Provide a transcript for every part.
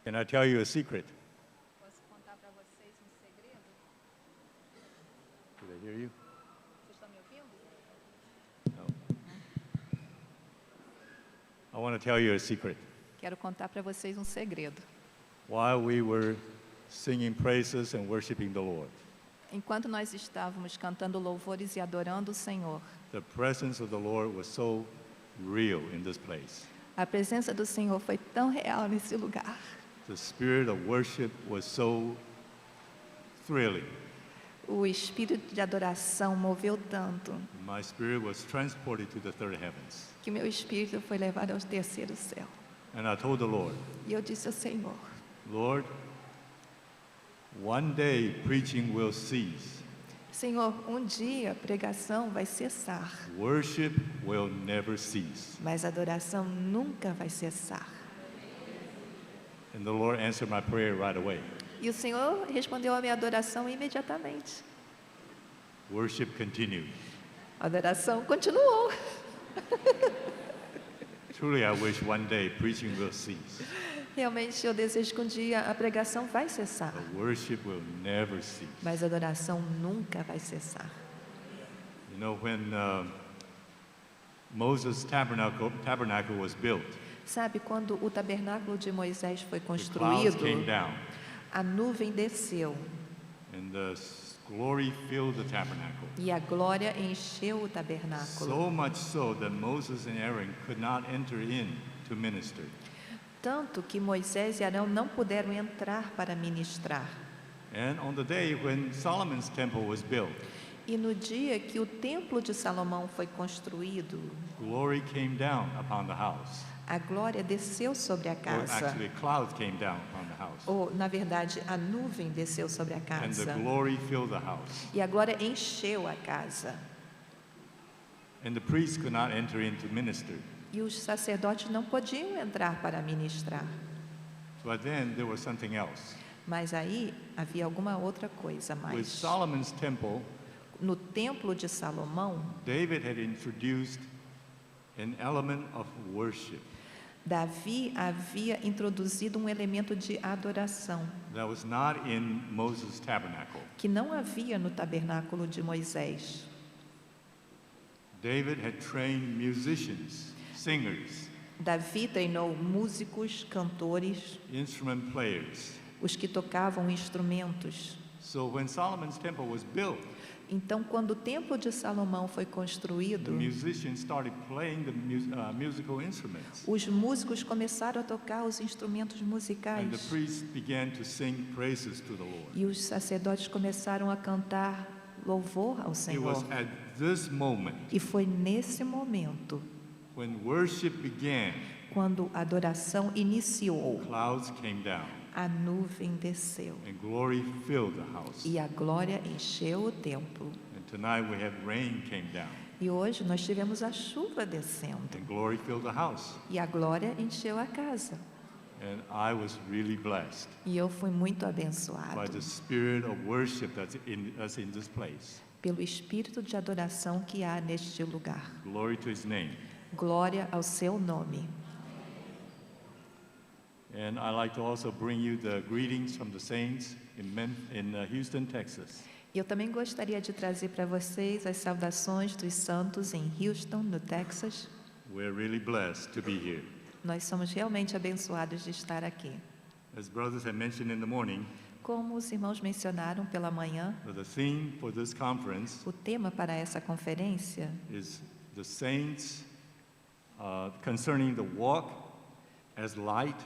Can I tell you a secret? Posso contar para vocês segredo? Did I hear you? Vocês estão me ouvindo? No. I want to tell you a secret. Quero contar para vocês segredo. While we were singing praises and worshiping the Lord, Enquanto nós estávamos cantando louvores e adorando o Senhor, the presence of the Lord was so real in this place. a presença do Senhor foi tão real nesse lugar. The spirit of worship was so thrilling. O espírito de adoração moveu tanto My spirit was transported to the third heavens. que meu espírito foi levado ao terceiro céu. And I told the Lord, E eu disse ao Senhor: Lord, one day preaching will cease. Senhor, dia a pregação vai cessar, Worship will never cease. mas a adoração nunca vai cessar. And the Lord answered my prayer right away. E o Senhor respondeu à minha adoração imediatamente. Worship continued. A adoração continuou. Truly, I wish one day preaching will cease. Realmente eu desejo que dia a pregação vai cessar, But worship will never cease. mas a adoração nunca vai cessar. You know, when Moses' tabernacle was built, Sabe, quando o tabernáculo de Moisés foi the clouds construído, came down, a nuvem desceu and the glory filled the tabernacle. e a glória encheu o tabernáculo. So much so that Moses and Aaron could not enter in to minister. Tanto que Moisés e Arão não puderam entrar para ministrar. And on the day when Solomon's temple was built, E no dia que o templo de Salomão foi construído, glory came down upon the house. a glória desceu sobre a Or casa. actually, clouds came down upon the house. Ou, na verdade, a nuvem desceu sobre a And the casa. glory filled the house. E a glória encheu a casa. And the priests could not enter in to minister. E os sacerdotes não podiam entrar para ministrar. But then there was something else. Mas aí havia alguma outra coisa With mais. Solomon's temple, No templo de Salomão, David had introduced an element of worship Davi havia introduzido elemento de adoração that was not in Moses' tabernacle. que não havia no tabernáculo de Moisés. David had trained musicians, singers, Davi treinou músicos, cantores, instrument players. os que tocavam instrumentos. So when Solomon's temple was built, Então, quando o templo de Salomão foi the construído, musicians started playing the musical instruments. os músicos começaram a tocar os instrumentos And the musicais. priests began to sing praises to the Lord. E os sacerdotes começaram a cantar louvor ao It Senhor. was at this moment, E foi nesse momento, when worship began, quando a adoração iniciou, clouds came down a nuvem desceu and glory filled the house. e a glória encheu o templo. And tonight we have rain came down E hoje nós tivemos a chuva descendo and glory filled the house. e a glória encheu a casa. And I was really blessed E eu fui muito by abençoado the spirit of worship that's in this place. pelo espírito de adoração que há neste lugar. Glory to his name. Glória ao seu nome. And I'd like to also bring you the greetings from the saints in Houston, Texas. Eu também gostaria de trazer para vocês as saudações dos santos em Houston, no Texas. We're really blessed to be here. Nós somos realmente abençoados de estar aqui. As brothers had mentioned in the morning, Como os irmãos mencionaram pela manhã, the theme for this conference o tema para essa conferência is the saints concerning the walk as light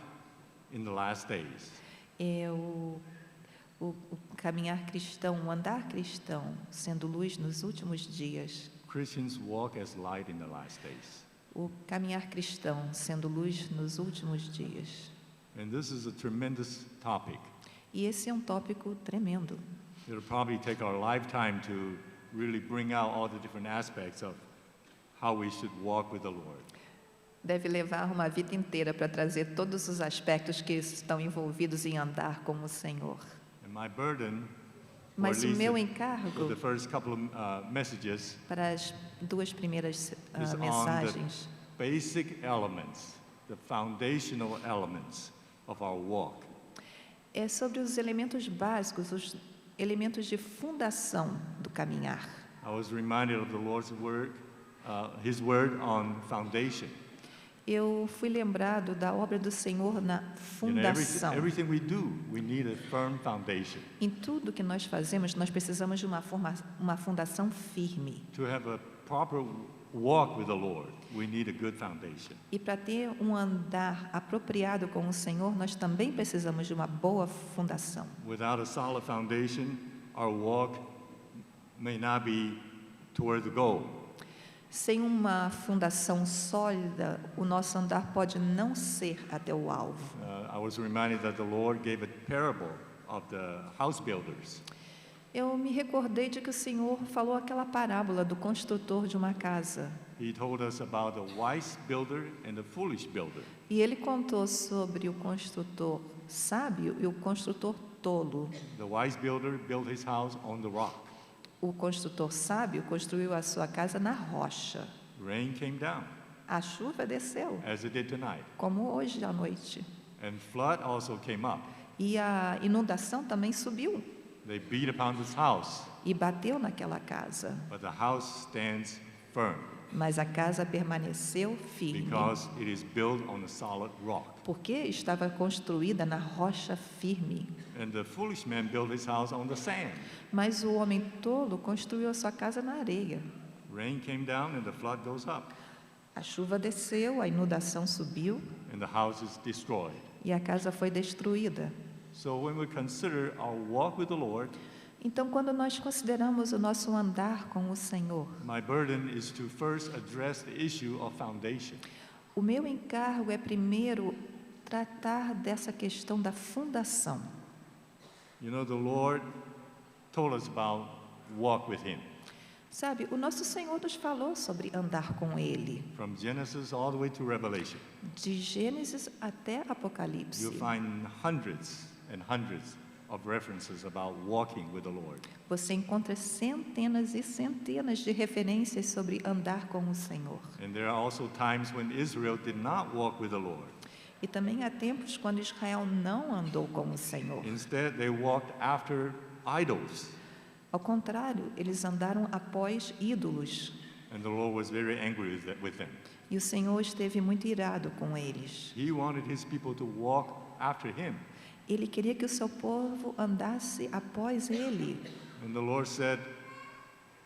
in the last days. é o caminhar cristão, o andar cristão, sendo luz nos últimos dias. Christians walk as light in the last days. O caminhar cristão, sendo luz nos últimos dias. And this is a tremendous topic. E esse é um tópico tremendo. It'll probably take our lifetime to really bring out all the different aspects of how we should walk with the Lord. Deve levar uma vida inteira para trazer todos os aspectos que estão envolvidos em andar como o Senhor. And my burden, or Mas at o least meu for encargo the first couple of messages, para as duas primeiras is on the mensagens basic elements, the foundational elements of our walk. É sobre os elementos básicos, os elementos de fundação do caminhar. I was reminded of the Lord's word, His word on foundation. Eu fui lembrado da obra do Senhor na fundação. Everything we do, we need a firm foundation. Em tudo que nós fazemos, nós precisamos de uma fundação firme. To have a proper walk with the Lord, we need a good foundation. E para ter um andar apropriado com o Senhor, nós também precisamos de uma boa fundação. Without a solid foundation, our walk may not be toward the goal. Sem uma fundação sólida, o nosso andar pode não ser até o alvo. I was reminded that the Lord gave a parable of the house builders. Eu me recordei de que o Senhor falou aquela parábola do construtor de uma casa. He told us about the wise builder and the foolish builder. E ele contou sobre o construtor sábio e o construtor tolo. The wise builder built his house on the rock. O construtor sábio construiu a sua casa na rocha. Rain came down, A chuva desceu, as it did tonight, como hoje à noite. and flood also came up. E a inundação também subiu They beat upon this house, e bateu naquela casa. but the house stands firm Mas a casa permaneceu firme, because it is built on a solid rock. porque estava construída na rocha firme. And the foolish man built his house on the sand. Mas o homem tolo construiu a sua casa na areia. Rain came down and the flood goes up, A chuva desceu, a inundação subiu and the house is destroyed. e a casa foi destruída. So when we consider our walk with the Lord, Então, quando nós consideramos o nosso andar com o Senhor, my burden is to first address the issue of foundation. o meu encargo é primeiro tratar dessa questão da fundação. You know, the Lord told us about walk with Him. Sabe, o nosso Senhor nos falou sobre andar com Ele, From Genesis all the way to Revelation, de Gênesis até Apocalipse. you'll find hundreds and hundreds of references about walking with the Lord. Você encontra centenas e centenas de referências sobre andar com o Senhor. And there are also times when Israel did not walk with the Lord. E também há tempos quando Israel não andou com o Senhor. Instead, they walked after idols. Ao contrário, eles andaram após ídolos. And the Lord was very angry with them. E o Senhor esteve muito irado com eles. He wanted His people to walk after Him. Ele queria que o seu povo andasse após Ele. And the Lord said,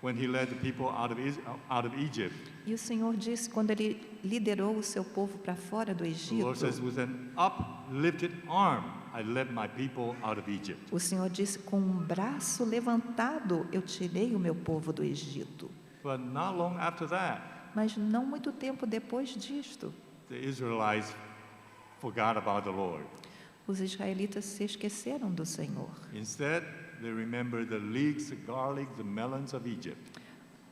when He led the people out of Egypt, E o Senhor disse, quando Ele liderou o seu povo para fora do the Lord says, Egito, with an uplifted arm, I led my people out of Egypt. o Senhor disse, com um braço levantado, eu tirei o meu povo do Egito. But not long after that, Mas não muito tempo depois disto, the Israelites forgot about the Lord. os israelitas se esqueceram do Senhor. Instead, they remembered the leeks, the garlic, the melons of Egypt.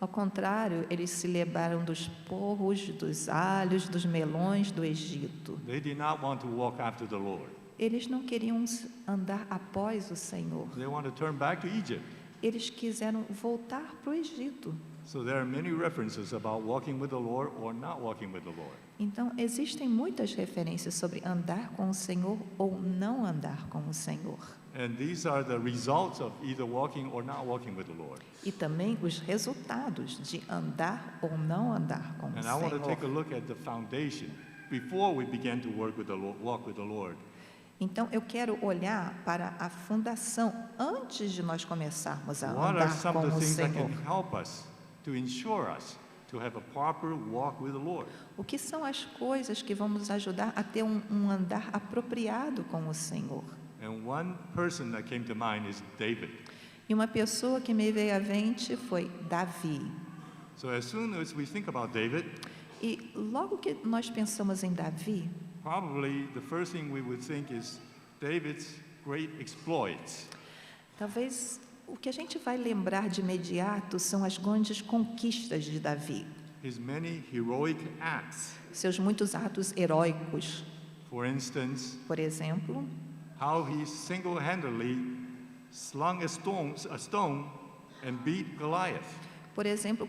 Ao contrário, eles se lembraram dos porros, dos alhos, dos melões do Egito. They did not want to walk after the Lord. Eles não queriam andar após o Senhor. They want to turn back to Egypt. Eles quiseram voltar para o Egito. So there are many references about walking with the Lord or not walking with the Lord. Então, existem muitas referências sobre andar com o Senhor ou não andar com o Senhor. And these are the results of either walking or not walking with the Lord. E também os resultados de andar ou não andar com o And I want to take a Senhor. look at the foundation before we begin to walk with the Lord. Então, eu quero olhar para a fundação antes de nós começarmos a What are andar some com of the o things that Senhor. can help us to ensure us to have a proper walk with the Lord? O que são as coisas que vão nos ajudar a ter um andar apropriado com o Senhor? And one person that came to mind is David. E uma pessoa que me veio à mente foi Davi. So as soon as we think about David, E logo que nós pensamos em Davi, probably the first thing we would think is David's great exploits. talvez o que a gente vai lembrar de imediato são as grandes conquistas de Davi, His many heroic acts. seus muitos atos heróicos. For instance, Por exemplo, how he single-handedly slung a stone and beat Goliath.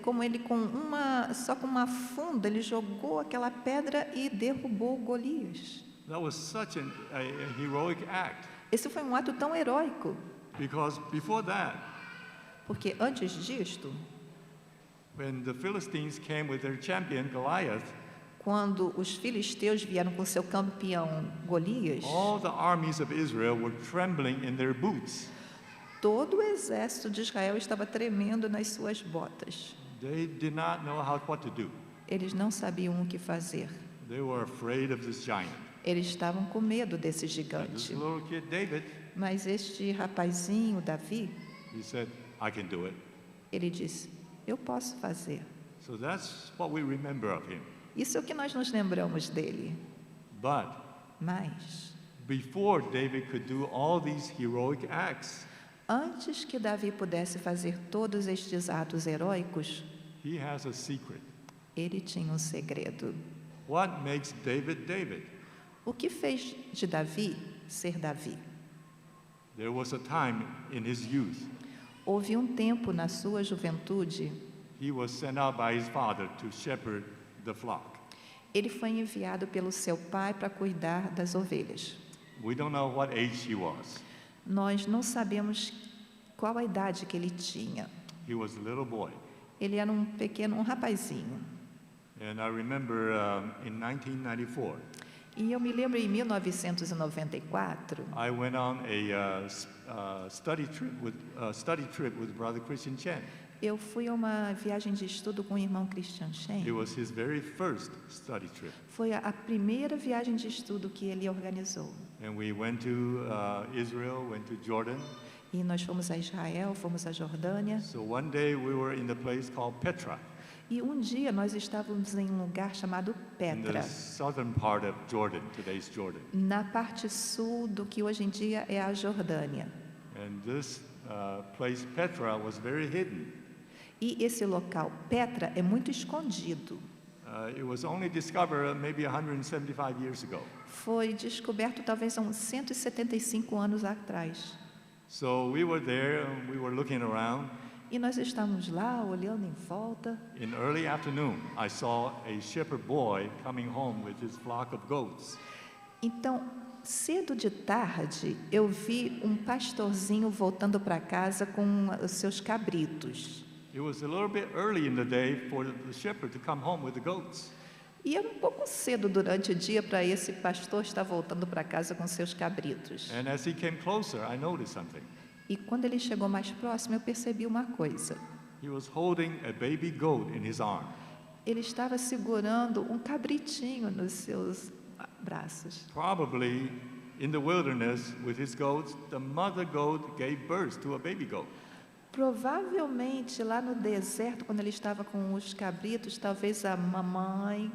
como ele só com uma funda, ele jogou aquela pedra e derrubou Golias. That was such a heroic act, Esse foi um ato tão heróico, because before that, porque antes disto, when the Philistines came with their champion Goliath, quando os filisteus vieram com seu campeão Golias, all the armies of Israel were trembling in their boots. todo o exército de Israel estava tremendo nas suas botas. They did not know what to do. Eles não sabiam o que fazer. They were afraid of this giant. Eles estavam com medo desse And this gigante. little kid, David, Mas este rapazinho, Davi, he said, I can do it. ele disse: eu posso fazer. So that's what we remember of him. Isso é o que nós nos lembramos dele. But Mas, before David could do all these heroic acts, antes que Davi pudesse fazer todos estes atos heróicos, he has a secret. ele tinha um segredo. What makes David David? O que fez de Davi ser Davi? There was a time in his youth, Houve um tempo na sua juventude, he was sent out by his father to shepherd the flock. ele foi enviado pelo seu pai para cuidar das ovelhas. We don't know what age he was. Nós não sabemos qual a idade que ele tinha. He was a little boy. Ele era um rapazinho. And I remember in 1994, E eu me lembro em 1994, I went on a study trip with Brother Christian Chen. eu fui a uma viagem de estudo com o irmão Christian Shen. It was his very first study trip. Foi a primeira viagem de estudo que ele organizou. And we went to Israel, went to Jordan. E nós fomos a Israel, fomos a Jordânia. So one day we were in the place called Petra, E um dia nós estávamos em um lugar chamado in the Petra, southern part of Jordan, today's Jordan. na parte sul do que hoje em dia é a Jordânia. And this place, Petra, was very hidden. E esse local, Petra, é muito escondido. It was only discovered maybe 175 years ago. Foi descoberto talvez há uns 175 anos atrás. So we were there, and we were looking around. E nós estávamos lá, olhando em volta. In early afternoon, I saw a shepherd boy coming home with his flock of goats. Então, cedo de tarde, eu vi um pastorzinho voltando para casa com os seus cabritos. It was a little bit early in the day for the shepherd to come home with the goats. E era um pouco cedo durante o dia para esse pastor estar voltando para casa com seus cabritos. And as he came closer, I noticed something. E quando ele chegou mais próximo, eu percebi uma coisa. He was holding a baby goat in his arm. Ele estava segurando um cabritinho nos seus braços. Probably in the wilderness with his goats, the mother goat gave birth to a baby goat. Provavelmente lá no deserto, quando ele estava com os cabritos, talvez a mamãe,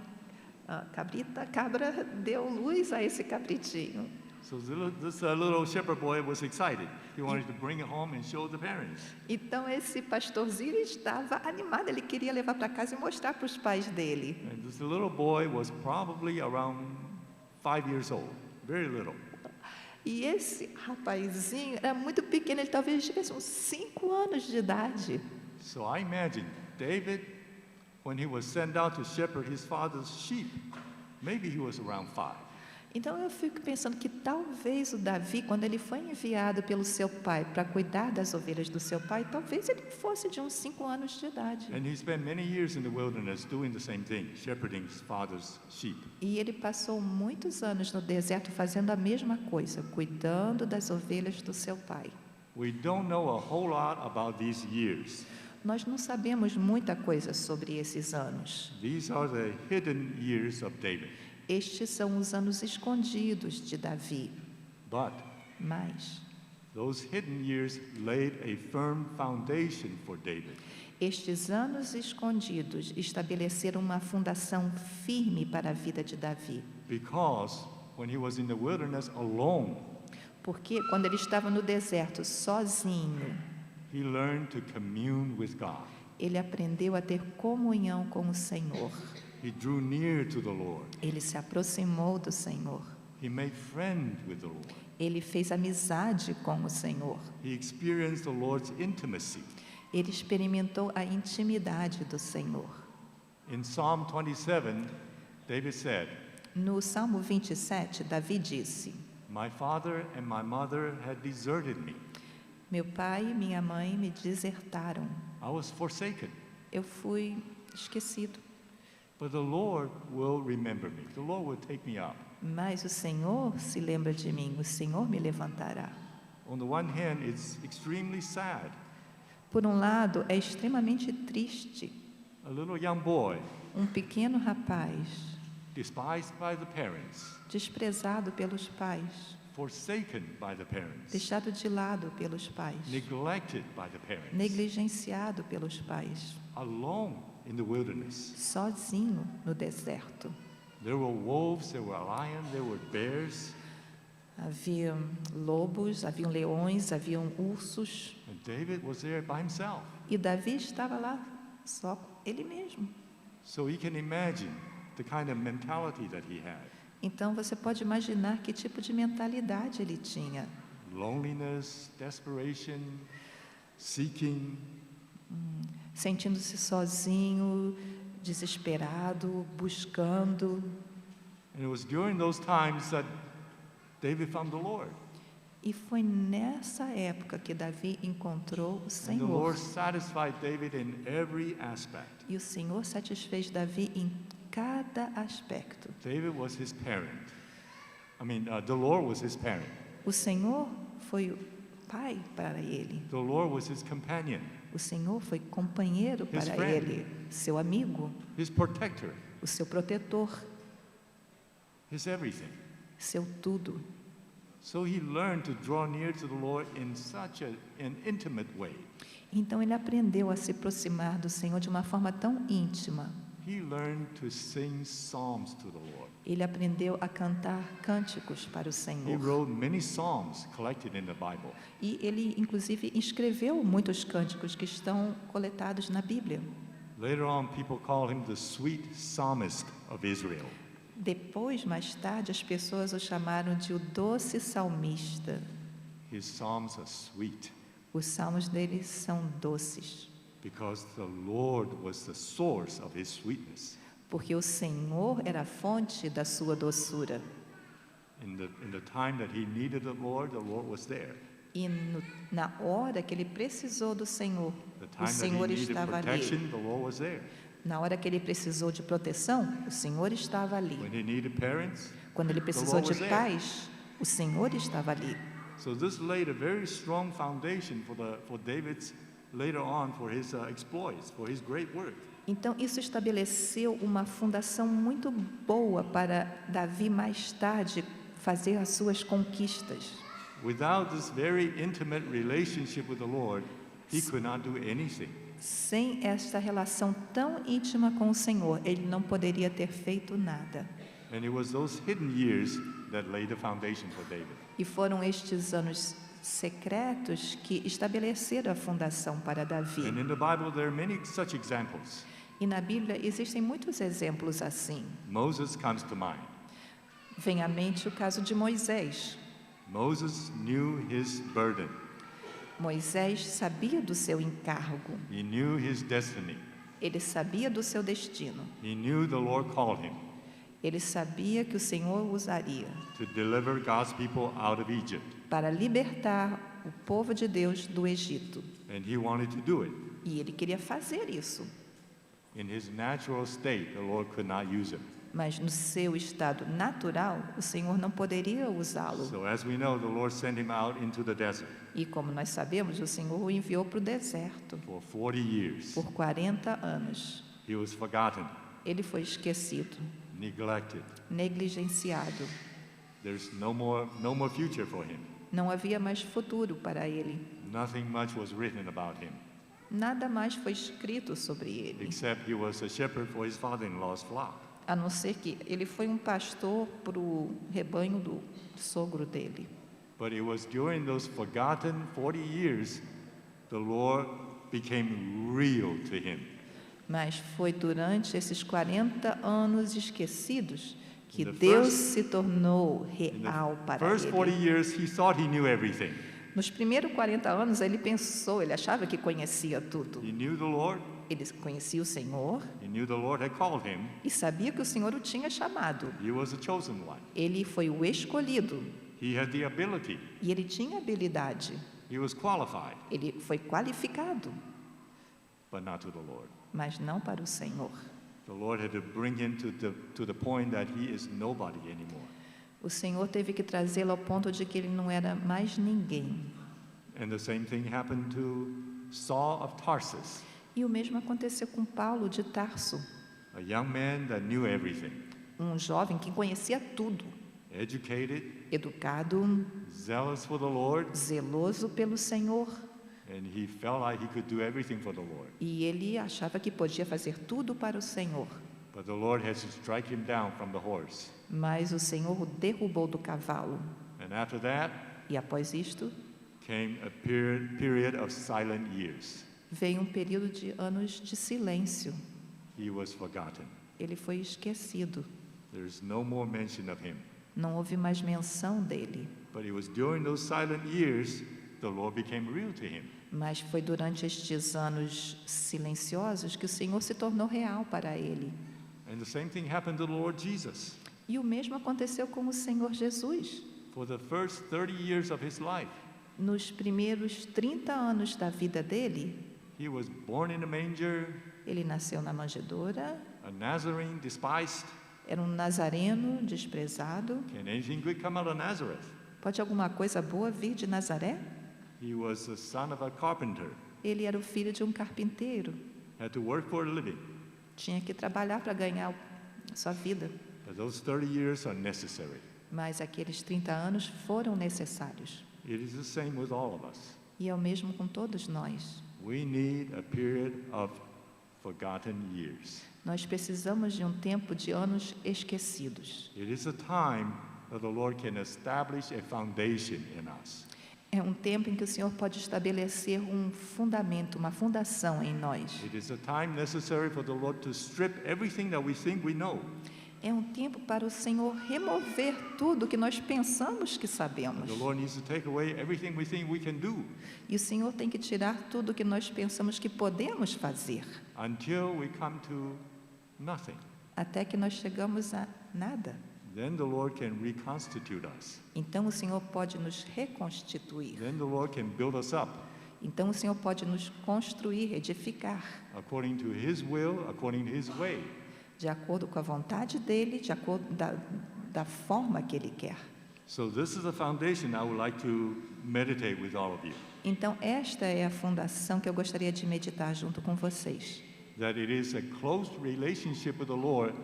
a cabra deu luz a esse cabritinho. So this little shepherd boy was excited. He wanted to bring it home and show the parents. Então esse pastorzinho estava animado, ele queria levar para casa e mostrar para os pais dele. And this little boy was probably around 5 years old, very little. E esse rapazinho era muito pequeno, ele talvez tivesse uns 5 anos de idade. So I imagine David, when he was sent out to shepherd his father's sheep, maybe he was around 5. Então eu fico pensando que talvez o Davi, quando ele foi enviado pelo seu pai para cuidar das ovelhas do seu pai, talvez ele fosse de uns 5 anos de idade. And he spent many years in the wilderness doing the same thing, shepherding his father's sheep. E ele passou muitos anos no deserto fazendo a mesma coisa, cuidando das ovelhas do seu pai. We don't know a whole lot about these years. Nós não sabemos muita coisa sobre esses anos. These are the hidden years of David. Estes são os anos escondidos de Davi. But Mas those hidden years laid a firm foundation for David. estes anos escondidos estabeleceram uma fundação firme para a vida de Davi. Because when he was in the wilderness alone, Porque quando ele estava no deserto sozinho, he learned to commune with God. ele aprendeu a ter comunhão com o Senhor. He drew near to the Lord. Ele se aproximou do Senhor. He made friends with the Lord. Ele fez amizade com o Senhor. He experienced the Lord's intimacy. Ele experimentou a intimidade do Senhor. In Psalm 27, David said, No Salmo 27, Davi disse: My father and my mother had deserted me. Meu pai e minha mãe me desertaram. I was forsaken. Eu fui esquecido. But the Lord will remember me. The Lord will take me up. Mas o Senhor se lembra de mim, o Senhor me levantará. On the one hand, it's extremely sad. Por um lado, é extremamente triste. A little young boy, Um pequeno rapaz, despised by the parents, desprezado pelos pais, forsaken by the parents, deixado de lado pelos pais, neglected by the parents, negligenciado pelos pais, alone in the wilderness. sozinho no deserto. There were wolves, there were lions, there were bears, Havia lobos, haviam leões, haviam ursos, and David was there by himself. e Davi estava lá só ele mesmo. So you can imagine the kind of mentality that he had. Então você pode imaginar que tipo de mentalidade ele tinha. Loneliness, desperation, seeking. Sentindo-se sozinho, desesperado, buscando. And it was during those times that David found the Lord. E foi nessa época que Davi encontrou o And the Senhor. Lord satisfied David in every aspect. E o Senhor satisfez Davi em cada aspecto. David was his parent. The Lord was his parent. O Senhor foi o pai para ele. The Lord was his companion, O Senhor foi companheiro His para friend. ele, seu amigo, his protector, o seu protetor, his everything. seu tudo. So he learned to draw near to the Lord in such an intimate way. Então ele aprendeu a se aproximar do Senhor de uma forma tão íntima. He learned to sing psalms to the Lord. Ele aprendeu a cantar cânticos para o He Senhor. wrote many psalms collected in the Bible. E ele, inclusive, escreveu muitos cânticos que estão coletados na Bíblia. Later on, people call him the sweet psalmist of Israel. Depois, mais tarde, as pessoas o chamaram de o doce salmista. His psalms are sweet Os salmos dele são doces, because the Lord was the source of his sweetness. porque o Senhor era a fonte da sua doçura. In the time that he needed the Lord was there. E na hora que ele precisou do Senhor, The o time that he Senhor needed estava ali. protection, the Lord was there. Na hora que ele precisou de proteção, o Senhor estava ali. When he needed parents, Quando ele precisou Lord de was there. paz, o Senhor estava ali. so this laid a very strong foundation for David's later on for his exploits, for his great work. Então, isso estabeleceu uma fundação muito boa para Davi mais tarde fazer as suas conquistas. Without this very intimate relationship with the Lord, he could not do anything. Sem esta relação tão íntima com o Senhor, ele não poderia ter feito nada. And it was those hidden years that laid the foundation for David. E foram estes anos secretos que estabeleceram a fundação para Davi. And in the Bible, there are many such examples. E na Bíblia existem muitos exemplos assim. Moses comes to mind. Vem à mente o caso de Moisés. Moses knew his burden. Moisés sabia do seu encargo, He knew his destiny. ele sabia do seu destino, He knew the Lord called him ele sabia que o Senhor o usaria to deliver God's people out of Egypt. para libertar o povo de Deus do Egito. And he wanted to do it. E ele queria fazer isso, In his natural state, the Lord could not use him. mas no seu estado natural, o Senhor não poderia usá-lo. So as we know, the Lord sent him out into the desert E como nós sabemos, o Senhor o enviou para o deserto for 40 years. por 40 anos. He was forgotten, Ele foi esquecido, neglected. negligenciado. There's no more future for him. Não havia mais futuro para ele. Nothing much was written about him, Nada mais foi escrito sobre ele, except he was a shepherd for his father-in-law's flock. a não ser que ele foi um pastor para o rebanho do sogro dele. But it was during those forgotten 40 years, the Lord became real to him. Mas foi durante esses 40 anos esquecidos que In the Deus first- se tornou In real the para first 40 ele. years, he thought he knew everything. Nos primeiros 40 anos ele pensou, ele achava que conhecia tudo. He knew the Lord, ele conhecia o Senhor He knew the Lord had called him. e sabia que o Senhor o tinha chamado. He was the chosen one. Ele foi o escolhido He had the ability. e ele tinha habilidade. He was qualified, Ele foi qualificado, but not to the Lord. mas não para o Senhor. The Lord had to bring him to the point that he is nobody anymore. O Senhor teve que trazê-lo ao ponto de que ele não era mais ninguém. And the same thing happened to Saul of Tarsus, E o mesmo aconteceu com Paulo de Tarso, a young man that knew everything, um jovem que conhecia tudo, educated, educado, zealous for the Lord, zeloso pelo Senhor, and he felt like he could do everything for the Lord. e ele achava que podia fazer tudo para o Senhor. But the Lord had to strike him down from the horse. Mas o Senhor o derrubou do cavalo. And after that E após isto, came a period of silent years. veio um período de anos de silêncio. He was forgotten. Ele foi esquecido. There's no more mention of him. Não houve mais menção dele. But it was during those silent years the Lord became real to him. Mas foi durante estes anos silenciosos que o Senhor se tornou real para ele. And the same thing happened to the Lord Jesus. E o mesmo aconteceu com o Senhor Jesus. For the first 30 years of his life, Nos primeiros 30 anos da vida dele, he was born in a manger, ele nasceu na manjedoura, a Nazarene, despised. era um nazareno desprezado. Can anything good come out of Nazareth? Pode alguma coisa boa vir de Nazaré? He was the son of a carpenter, Ele era o filho de um carpinteiro. had to work for a living. Tinha que trabalhar para ganhar a sua vida. But those 30 years are necessary. Mas aqueles 30 anos foram necessários. It is the same with all of us. E é o mesmo com todos nós. We need a period of forgotten years. Nós precisamos de um tempo de anos esquecidos. It is a time that the Lord can establish a foundation in us. É um tempo em que o Senhor pode estabelecer um fundamento, uma fundação em nós. It is a time necessary for the Lord to strip everything that we think we know. É um tempo para o Senhor remover tudo que nós pensamos que sabemos. The Lord needs to take away everything we think we can do E o Senhor tem que tirar tudo que nós pensamos que podemos fazer, until we come to nothing. até que nós chegamos a nada. Then the Lord can reconstitute us. Então o Senhor pode nos reconstituir. Then the Lord can build us up Então o Senhor pode nos construir, edificar, according to His will, according to His way. de acordo com a vontade dEle, de acordo da forma que Ele quer. So this is a foundation I would like to meditate with all of you. Então esta é a fundação que eu gostaria de meditar junto com vocês. That it is a close relationship with the Lord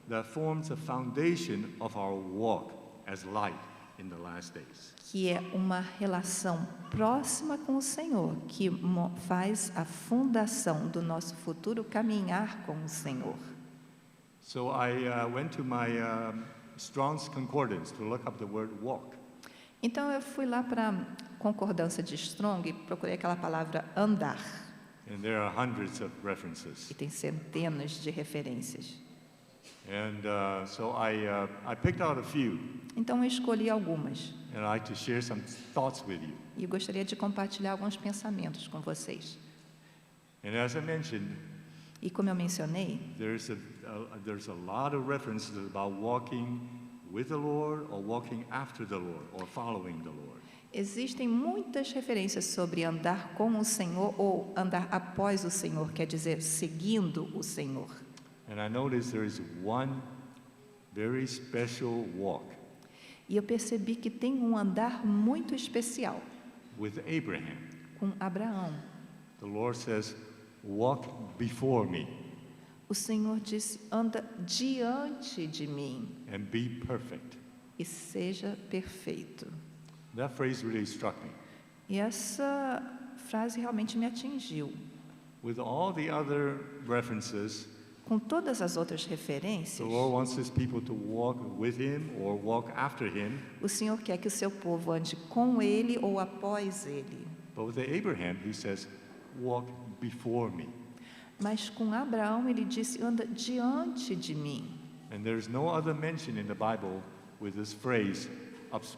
that forms a foundation of our walk as light in the last days. Que é uma relação próxima com o Senhor, que faz a fundação do nosso futuro caminhar com o Senhor. So I went to my Strong's Concordance to look up the word walk. Então eu fui lá para a concordância de Strong e procurei aquela palavra andar. And there are hundreds of references. E tem centenas de referências. And so I picked out a few, Então eu escolhi algumas. and I'd like to share some thoughts with you. E eu gostaria de compartilhar alguns pensamentos com vocês. And as I mentioned, E como eu mencionei, there's a lot of references about walking with the Lord or walking after the Lord or following the Lord. existem muitas referências sobre andar com o Senhor ou andar após o Senhor, quer dizer, seguindo o Senhor. And I noticed there is one very special walk E eu percebi que tem um andar muito especial with Abraham. com Abraão. The Lord says, walk before me O Senhor disse, anda diante de mim and be perfect. e seja perfeito. That phrase really struck me. E essa frase realmente me atingiu. With all the other references, Com todas as outras the referências, Lord wants His people to walk with Him or walk after Him. o Senhor quer que o seu povo ande com Ele ou após Ele. But with Abraham, He says, walk before me. Mas com Abraão ele disse, anda diante de mim. And there's no other mention in the Bible with this phrase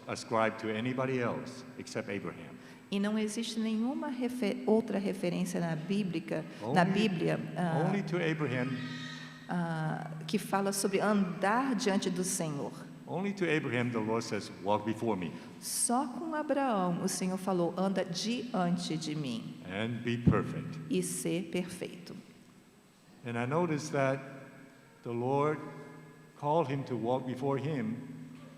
ascribed to anybody else except Abraham. E não existe nenhuma outra referência na Bíblia, Only to Abraham, que fala sobre andar diante do Senhor. only to Abraham the Lord says, walk before me Só com Abraão o Senhor falou, anda diante de mim and be perfect. e ser perfeito. And I noticed that the Lord called him to walk before him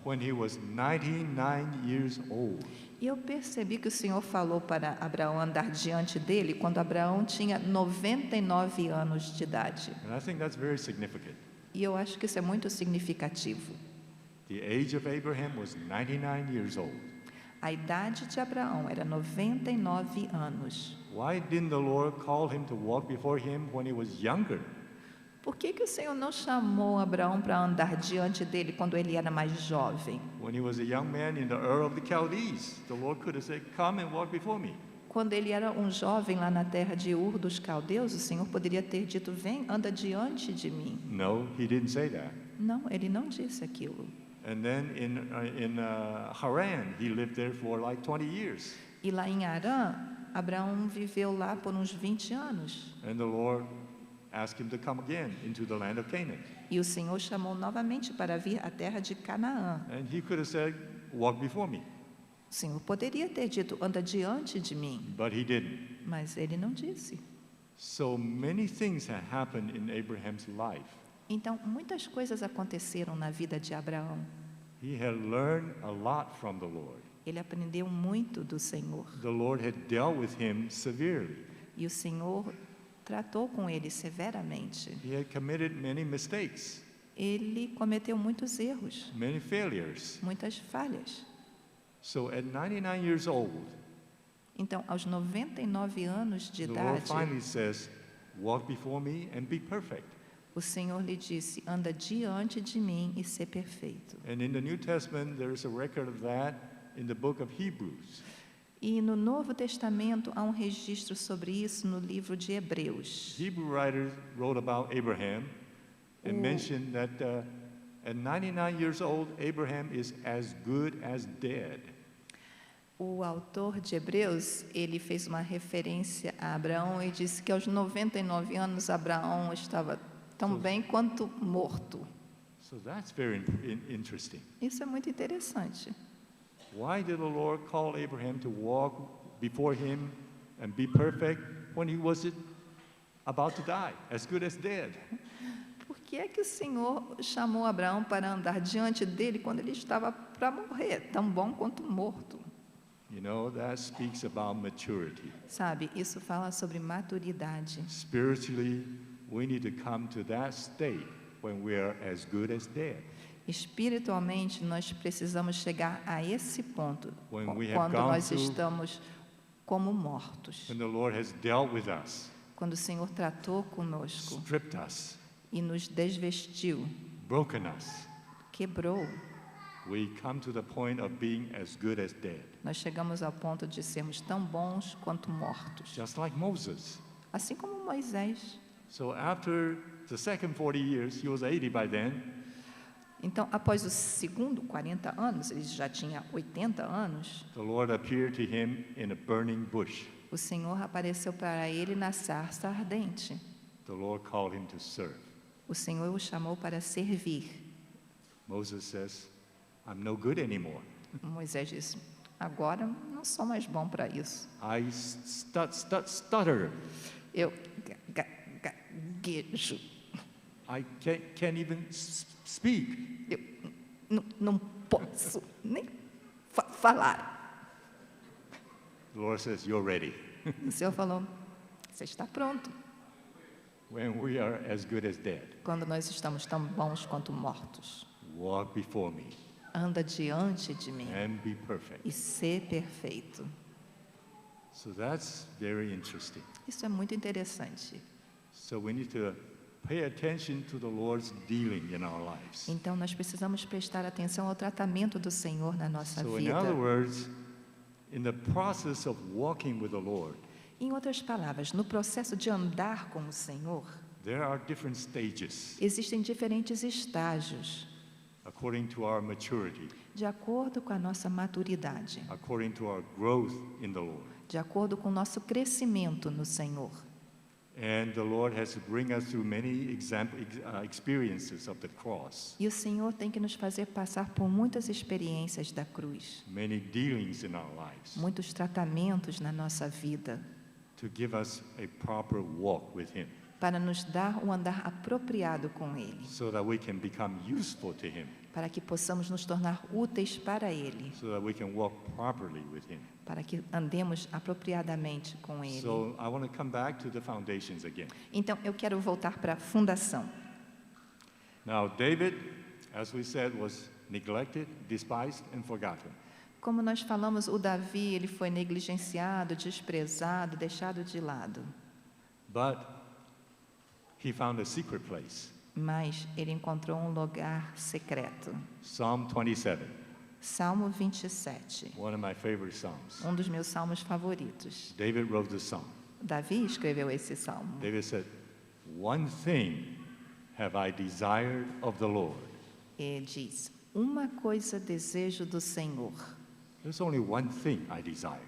when he was 99 years old. E eu percebi que o Senhor falou para Abraão andar diante dele quando Abraão tinha 99 anos de idade. And I think that's very significant. E eu acho que isso é muito significativo. The age of Abraham was 99 years old. A idade de Abraão era 99 anos. Why didn't the Lord call him to walk before him when he was younger? Por que o Senhor não chamou Abraão para andar diante dele quando ele era mais jovem? When he was a young man in the Ur of the Chaldees, the Lord could have said, come and walk before me. Quando ele era um jovem lá na terra de Ur dos Caldeus, o Senhor poderia ter dito, vem, anda diante de mim. No, he didn't say that. Não, ele não disse aquilo. And then in Haran, he lived there for like 20 years. E lá em Arã, Abraão viveu lá por uns 20 anos. And the Lord asked him to come again into the land of Canaan. E o Senhor chamou novamente para vir à terra de Canaã. And he could have said, walk before me. O Senhor poderia ter dito, anda diante de mim, But he didn't. mas ele não disse. So many things have happened in Abraham's life. Então, muitas coisas aconteceram na vida de Abraão. He had learned a lot from the Lord. Ele aprendeu muito do Senhor. The Lord had dealt with him severely. E o Senhor tratou com ele severamente. He had committed many mistakes, Ele cometeu muitos erros, many failures. muitas falhas. So at 99 years old, Então, aos 99 anos de the Lord idade, finally says, walk before me and be perfect. o Senhor lhe disse, anda diante de mim e ser perfeito. And in the New Testament, there is a record of that in the book of Hebrews. E no Novo Testamento há um registro sobre isso no livro de Hebreus. Hebrew writers wrote about Abraham and Oh. mentioned that at 99 years old, Abraham is as good as dead. O autor de Hebreus, ele fez uma referência a Abraão e disse que aos 99 anos Abraão estava tão bem quanto morto. So that's very interesting. Isso é muito interessante. Why did the Lord call Abraham to walk before him and be perfect when he was about to die, as good as dead? Por que é que o Senhor chamou Abraão para andar diante dele quando ele estava para morrer, tão bom quanto morto? You know, that speaks about maturity. Sabe, isso fala sobre maturidade. Spiritually, we need to come to that state when we are as good as dead. Espiritualmente, nós precisamos chegar a esse ponto, When we have quando gone nós through- estamos como mortos. When the Lord has dealt with us, Quando o Senhor tratou conosco stripped us, e nos desvestiu, broken us, quebrou, we come to the point of being as good as dead. nós chegamos ao ponto de sermos tão bons quanto mortos. Just like Moses. Assim como Moisés. So after the second 40 years, he was 80 by then. Então, após o segundo 40 anos, ele já tinha 80 anos, The Lord appeared to him in a burning bush. o Senhor apareceu para ele na sarça ardente. The Lord called him to serve. O Senhor o chamou para servir. Moses says, I'm no good anymore. Moisés disse, agora não sou mais bom para isso. I stutter. Eu gaguejo. I can't even speak. Eu não posso nem falar. The Lord says, you're ready. O Senhor falou, você está pronto. When we are as good as dead, Quando nós estamos tão bons quanto mortos. walk before me Anda diante de mim and be perfect. e ser perfeito. So that's very interesting. Isso é muito interessante. So we need to pay attention to the Lord's dealing in our lives. Então, nós precisamos prestar atenção ao tratamento do Senhor na nossa So in vida. other words, in the process of walking with the Lord, Em outras palavras, no processo de andar com o Senhor, there are different stages existem diferentes estágios, according to our maturity. de acordo com a nossa maturidade, according to our growth in the Lord. de acordo com o nosso crescimento no Senhor. And the Lord has to bring us through many experiences of the cross, E o Senhor tem que nos fazer passar por muitas experiências da cruz, many dealings in our lives, muitos tratamentos na nossa vida, to give us a proper walk with Him, para nos dar um andar apropriado com Ele, so that we can become useful to Him, para que possamos nos tornar úteis para Ele, so that we can walk properly with Him. para que andemos apropriadamente com Ele. So I want to come back to the foundations again. Então, eu quero voltar para a fundação. Now, David, as we said, was neglected, despised, and forgotten. Como nós falamos, o Davi, ele foi negligenciado, desprezado, deixado de lado. But he found a secret place. Mas ele encontrou um lugar secreto. Psalm 27, Salmo 27, one of my favorite psalms. um dos meus salmos favoritos. David wrote the psalm. Davi escreveu esse salmo. David said, "One thing have I desired of the Lord." Ele diz: uma coisa desejo do Senhor. There's only one thing I desire,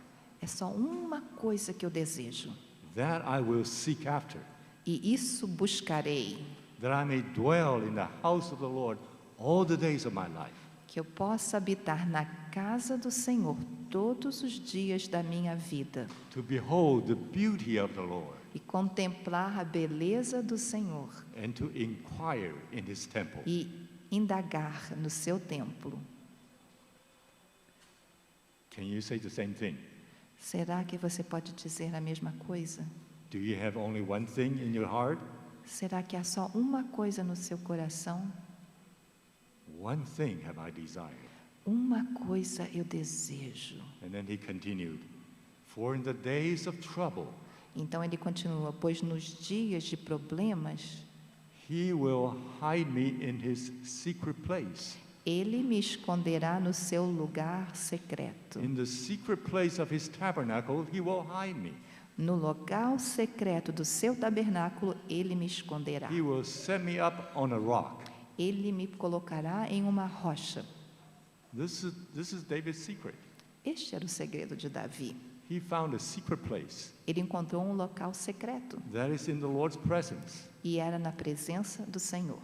É só uma coisa que eu desejo. that I will seek after, E isso buscarei, that I may dwell in the house of the Lord all the days of my life, que eu possa habitar na casa do Senhor todos os dias da minha vida to behold the beauty of the Lord, e contemplar a beleza do Senhor and to inquire in His temple. e indagar no seu templo. Can you say the same thing? Será que você pode dizer a mesma coisa? Do you have only one thing in your heart? Será que há só uma coisa no seu coração? One thing have I desired. Uma coisa eu desejo. And then he continued, for in the days of trouble, Então ele continua, pois nos dias de problemas, He will hide me in His secret place. ele me esconderá no seu lugar secreto. In the secret place of His tabernacle, He will hide me. No local secreto do seu tabernáculo, ele me esconderá. He will set me up on a rock. Ele me colocará em uma rocha. This is David's secret. Este era o segredo de Davi. He found a secret place Ele encontrou um local secreto that is in the Lord's presence. e era na presença do Senhor.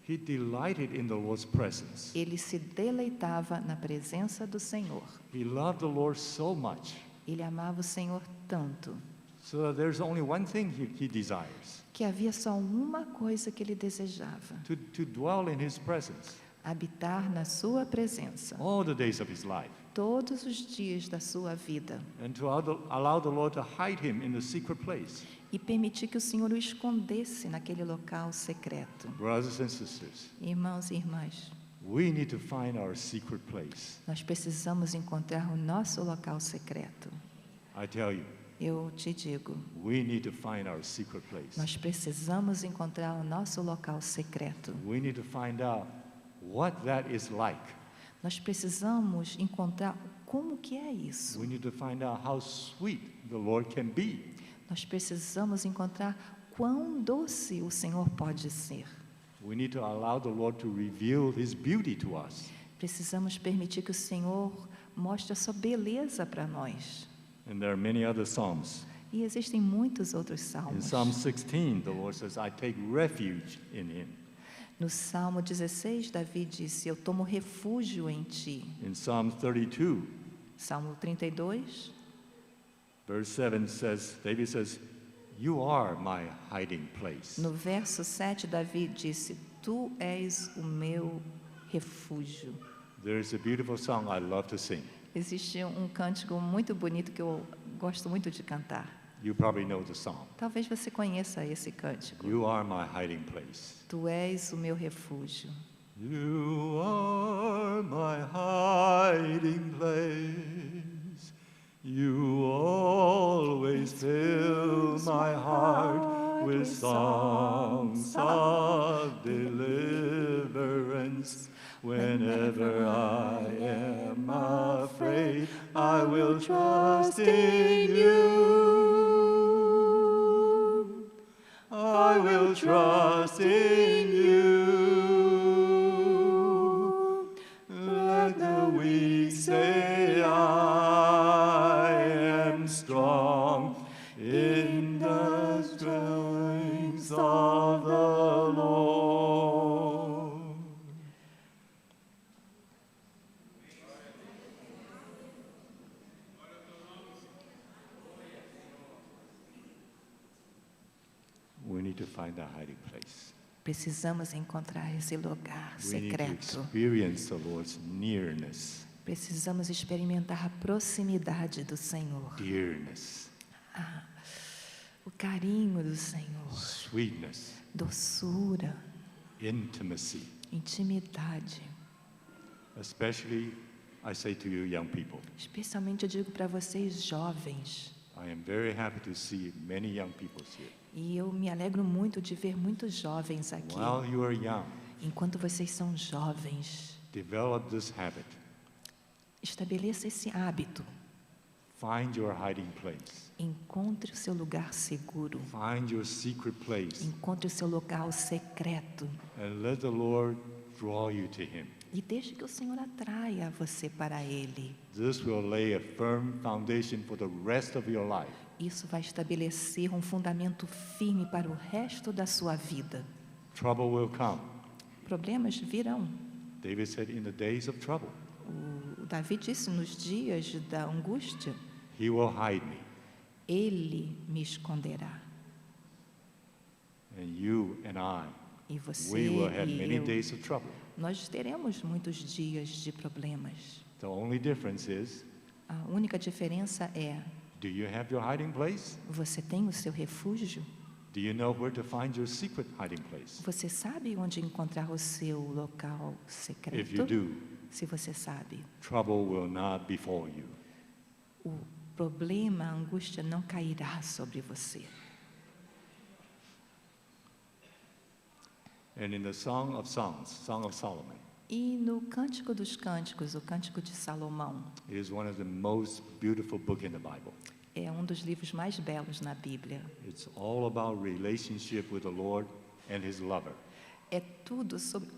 He delighted in the Lord's presence. Ele se deleitava na presença do Senhor. He loved the Lord so much, Ele amava o Senhor tanto so that there's only one thing he desires, que havia só uma coisa que ele desejava: to dwell in His presence habitar na sua presença all the days of his life, todos os dias da sua vida and to allow the Lord to hide him in the secret place. e permitir que o Senhor o escondesse naquele local secreto. Brothers and sisters, Irmãos e irmãs, we need to find our secret place. nós precisamos encontrar o nosso local secreto. I tell you, Eu te digo, we need to find our secret place. nós precisamos encontrar o nosso local secreto. We need to find out what that is like. Nós precisamos encontrar como que é isso. We need to find out how sweet the Lord can be. Nós precisamos encontrar quão doce o Senhor pode ser. We need to allow the Lord to reveal His beauty to us. Precisamos permitir que o Senhor mostre a sua beleza para nós. And there are many other Psalms. E existem muitos outros In salmos. Psalm 16, the Lord says, I take refuge in Him. No Salmo 16, Davi disse: eu tomo refúgio em ti. In Psalm 32, Salmo 32, verse 7 says, David says, you are my hiding place. no verso 7, Davi disse: tu és o meu refúgio. There is a beautiful song I love to sing. Existe um cântico muito bonito que eu gosto muito de cantar. You probably know the song. Talvez você conheça esse cântico. You are my hiding place. Tu és o meu refúgio. You are my hiding place. You always fill my heart with songs of deliverance. Whenever I am afraid, I will trust in you. I will trust in you. Let the need to find a hiding place. Precisamos encontrar esse lugar We need to secreto. experience the Lord's nearness, Precisamos experimentar a proximidade do Senhor, dearness, o carinho do Senhor, sweetness, doçura, intimacy. intimidade. Especially, I say to you, young people, Especialmente eu digo para vocês jovens, I am very happy to see many young people here. e eu me alegro muito de ver muitos jovens aqui. While you are young, Enquanto vocês são jovens, develop this habit. estabeleça esse hábito. Find your hiding place. Encontre o seu lugar seguro. Find your secret place. Encontre o seu local secreto. And let the Lord draw you to Him. E deixe que o Senhor atraia você para Ele. This will lay a firm foundation for the rest of your life. Isso vai estabelecer um fundamento firme para o resto da sua vida. Trouble will come. Problemas virão. David said, in the days of trouble, O Davi disse nos dias da angústia, He will hide me. Ele me esconderá. And you and I, E você we will have e many eu, days of trouble. nós teremos muitos dias de problemas. The only difference is, A única diferença é, do you have your hiding place? você tem o seu refúgio? Do you know where to find your secret hiding place? Você sabe onde encontrar o seu local secreto? If you do, Se você sabe, trouble will not befall you. o problema, a angústia não cairá sobre você. And in the Song of Songs, Song of Solomon, E no Cântico dos Cânticos, o Cântico de Salomão, it is one of the most beautiful books in the Bible. é um dos livros mais belos na Bíblia. It's all about relationship with the Lord and His lover. É tudo sobre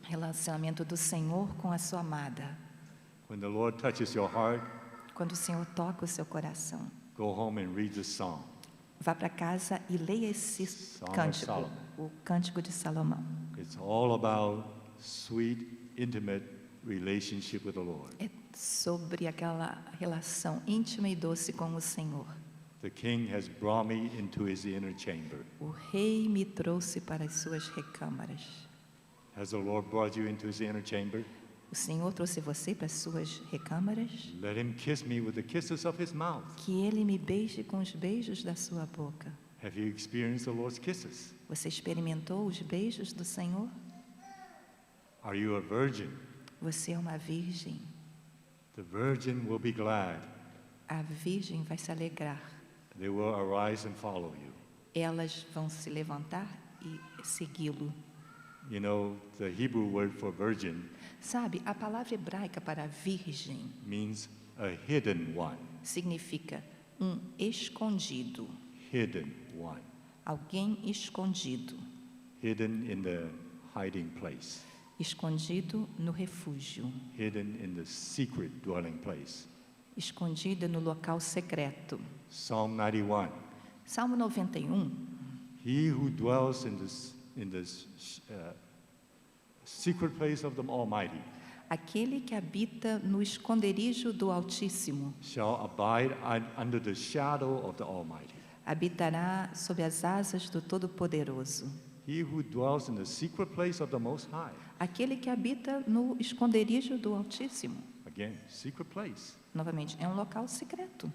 relacionamento do Senhor com a sua amada. When the Lord touches your heart, Quando o Senhor toca o seu coração, go home and read this song. vá para casa e leia esse Song of cântico, Solomon. o Cântico de Salomão. It's all about sweet, intimate relationship with the Lord. É sobre aquela relação íntima e doce com o Senhor. The King has brought me into His inner chamber. O Rei me trouxe para as suas recâmaras. Has the Lord brought you into His inner chamber? O Senhor trouxe você para as suas recâmaras? Let Him kiss me with the kisses of His mouth. Que Ele me beije com os beijos da sua boca. Have you experienced the Lord's kisses? Você experimentou os beijos do Senhor? Are you a virgin? Você é uma virgem. The virgin will be glad. A virgem vai se alegrar. They will arise and follow you. Elas vão se levantar e segui-lo. You know, the Hebrew word for virgin Sabe, a palavra hebraica para virgem means a hidden one. significa um escondido, Hidden one. alguém escondido, Hidden in the hiding place. escondido no refúgio, Hidden in the secret dwelling place. escondido no local secreto. Psalm 91. Salmo 91. He who dwells in this secret place of the Almighty Aquele que habita no esconderijo do Altíssimo shall abide under the shadow of the Almighty. habitará sob as asas do Todo-Poderoso. He who dwells in the secret place of the Most High. Aquele que habita no esconderijo do Altíssimo. Again, secret place. Novamente, é um local secreto.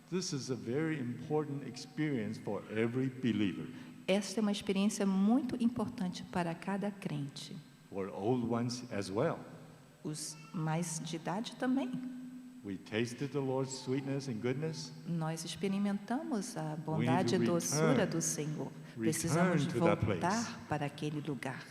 This is a very important experience for every believer, Esta é uma experiência muito importante para cada crente. for old ones as well. Os mais de idade também. We tasted the Lord's sweetness and goodness. Nós experimentamos a bondade e return- doçura do Senhor. Precisamos to that place. voltar para aquele lugar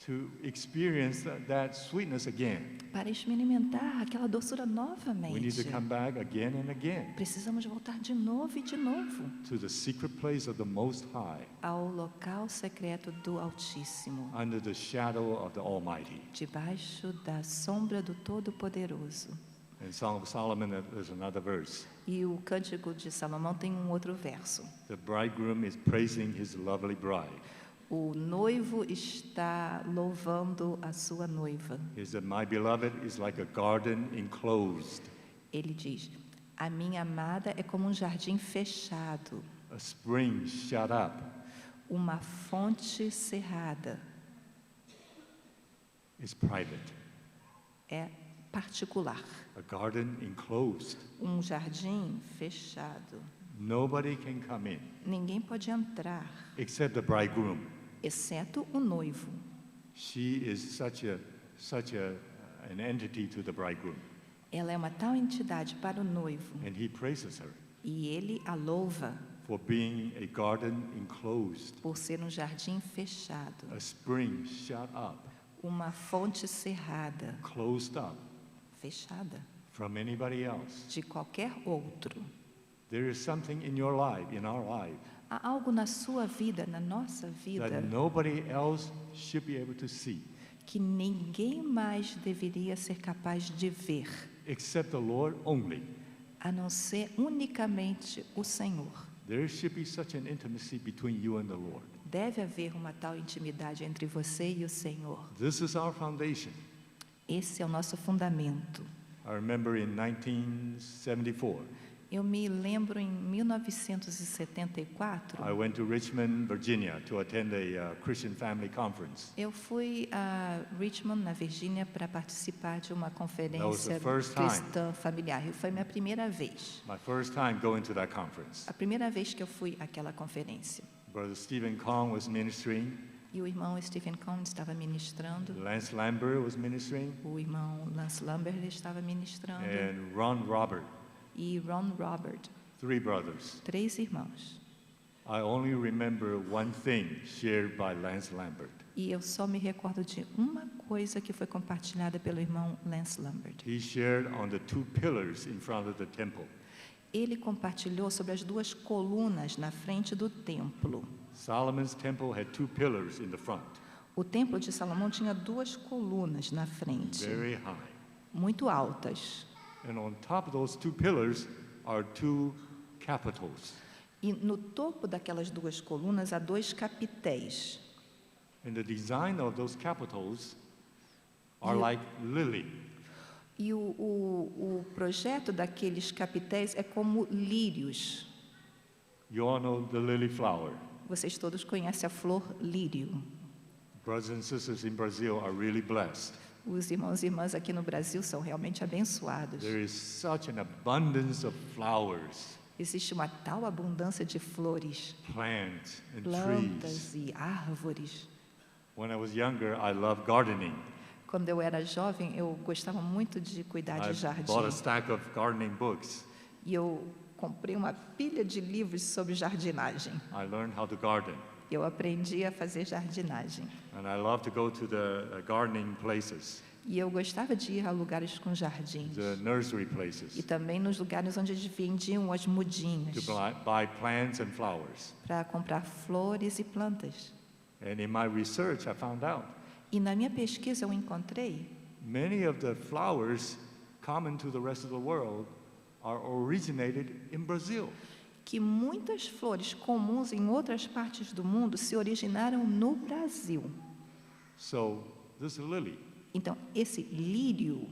To experience that sweetness again. para experimentar aquela doçura We need novamente. to come back again and again Precisamos voltar de novo e de novo to the secret place of the Most High, ao local secreto do Altíssimo, under the shadow of the Almighty. debaixo da sombra do Todo-Poderoso. In Song of Solomon, there's another verse. E o Cântico de Salomão tem um outro verso. The bridegroom is praising his lovely bride. O noivo está louvando a sua noiva. He said, "My beloved is like a garden enclosed, Ele diz: a minha amada é como um jardim fechado, a spring shut up, Uma fonte cerrada is private. é particular. A garden enclosed. Um jardim fechado. Nobody can come in Ninguém pode entrar, except the bridegroom. exceto o noivo. She is an entity to the bridegroom, Ela é uma tal entidade para o noivo. and he praises her E ele a louva for being a garden enclosed, por ser um jardim fechado. a spring shut up, Uma fonte cerrada, closed up fechada, from anybody else. de qualquer outro. There is something in your life, in our life, Há algo na sua vida, na nossa vida, that nobody else should be able to see que ninguém mais deveria ser capaz de ver, except the Lord only. a não ser unicamente o Senhor. There should be such an intimacy between you and the Lord. Deve haver uma tal intimidade entre você e o Senhor. This is our foundation. Esse é o nosso fundamento. I remember in 1974, Eu me lembro em 1974, I went to Richmond, Virginia to attend a Christian family conference. eu fui a Richmond, na Virgínia, para participar de uma That was conferência the first time. cristã familiar. E foi minha primeira vez. My first time going to that conference. A primeira vez que eu fui àquela conferência. Brother Stephen Kong was ministering, E o irmão Stephen Cohn estava ministrando, Lance Lambert was ministering, o irmão Lance Lambert estava ministrando, and Ron Robert, e Ron Robert, 3 brothers. 3 irmãos. I only remember one thing shared by Lance Lambert. E eu só me recordo de uma coisa que foi compartilhada pelo irmão Lance Lambert. He shared on the 2 pillars in front of the temple. Ele compartilhou sobre as 2 colunas na frente do templo. Solomon's temple had 2 pillars in the front, O templo de Salomão tinha 2 colunas na frente, very high. muito altas. And on top of those 2 pillars are 2 capitals. E no topo daquelas 2 colunas há 2 capitéis. And the design of those capitals are You- like lily. E o projeto daqueles capitéis é como lírios. You all know the lily flower. Vocês todos conhecem a flor lírio. Brothers and sisters in Brazil are really blessed. Os irmãos e irmãs aqui no Brasil são realmente abençoados. There is such an abundance of flowers, Existe uma tal abundância de flores, plants, and trees. plantas e árvores. When I was younger, I loved gardening. Quando eu era jovem, eu gostava muito de cuidar de I jardim. bought a stack of gardening books. E eu comprei uma pilha de livros sobre jardinagem. I learned how to garden. Eu aprendi a fazer jardinagem. And I love to go to the gardening places, E eu gostava de ir a lugares com jardins. the nursery E places, também nos lugares onde eles vendiam as to mudinhas buy plants and flowers. para comprar flores e plantas. And in my research, I found out E na minha pesquisa eu encontrei many of the flowers common to the rest of the world are originated in Brazil. que muitas flores comuns em outras partes do mundo se originaram no Brasil. So this lily, Então, esse lírio,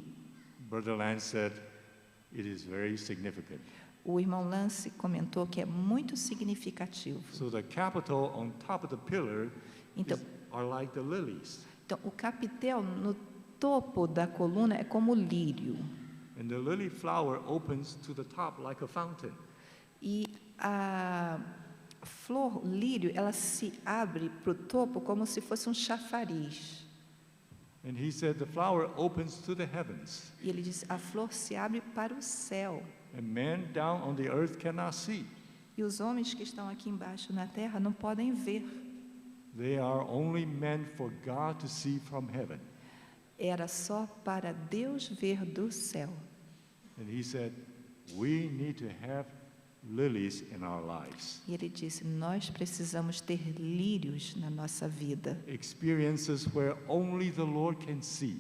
Brother Lance said, it is very significant. o irmão Lance comentou que é muito significativo. So the capital on top of the pillar Então, are like the lilies. então, o capitel no topo da coluna é como lírio. And the lily flower opens to the top like a fountain. E a flor lírio, ela se abre para o topo como se fosse um chafariz. And he said the flower opens to the heavens, E ele disse, a flor se abre para o céu. and man down on the earth cannot see. E os homens que estão aqui embaixo na terra não podem ver. They are only meant for God to see from heaven. Era só para Deus ver do céu. And he said, we need to have lilies in our lives. E ele disse, nós precisamos ter lírios na nossa vida. Experiences where only the Lord can see.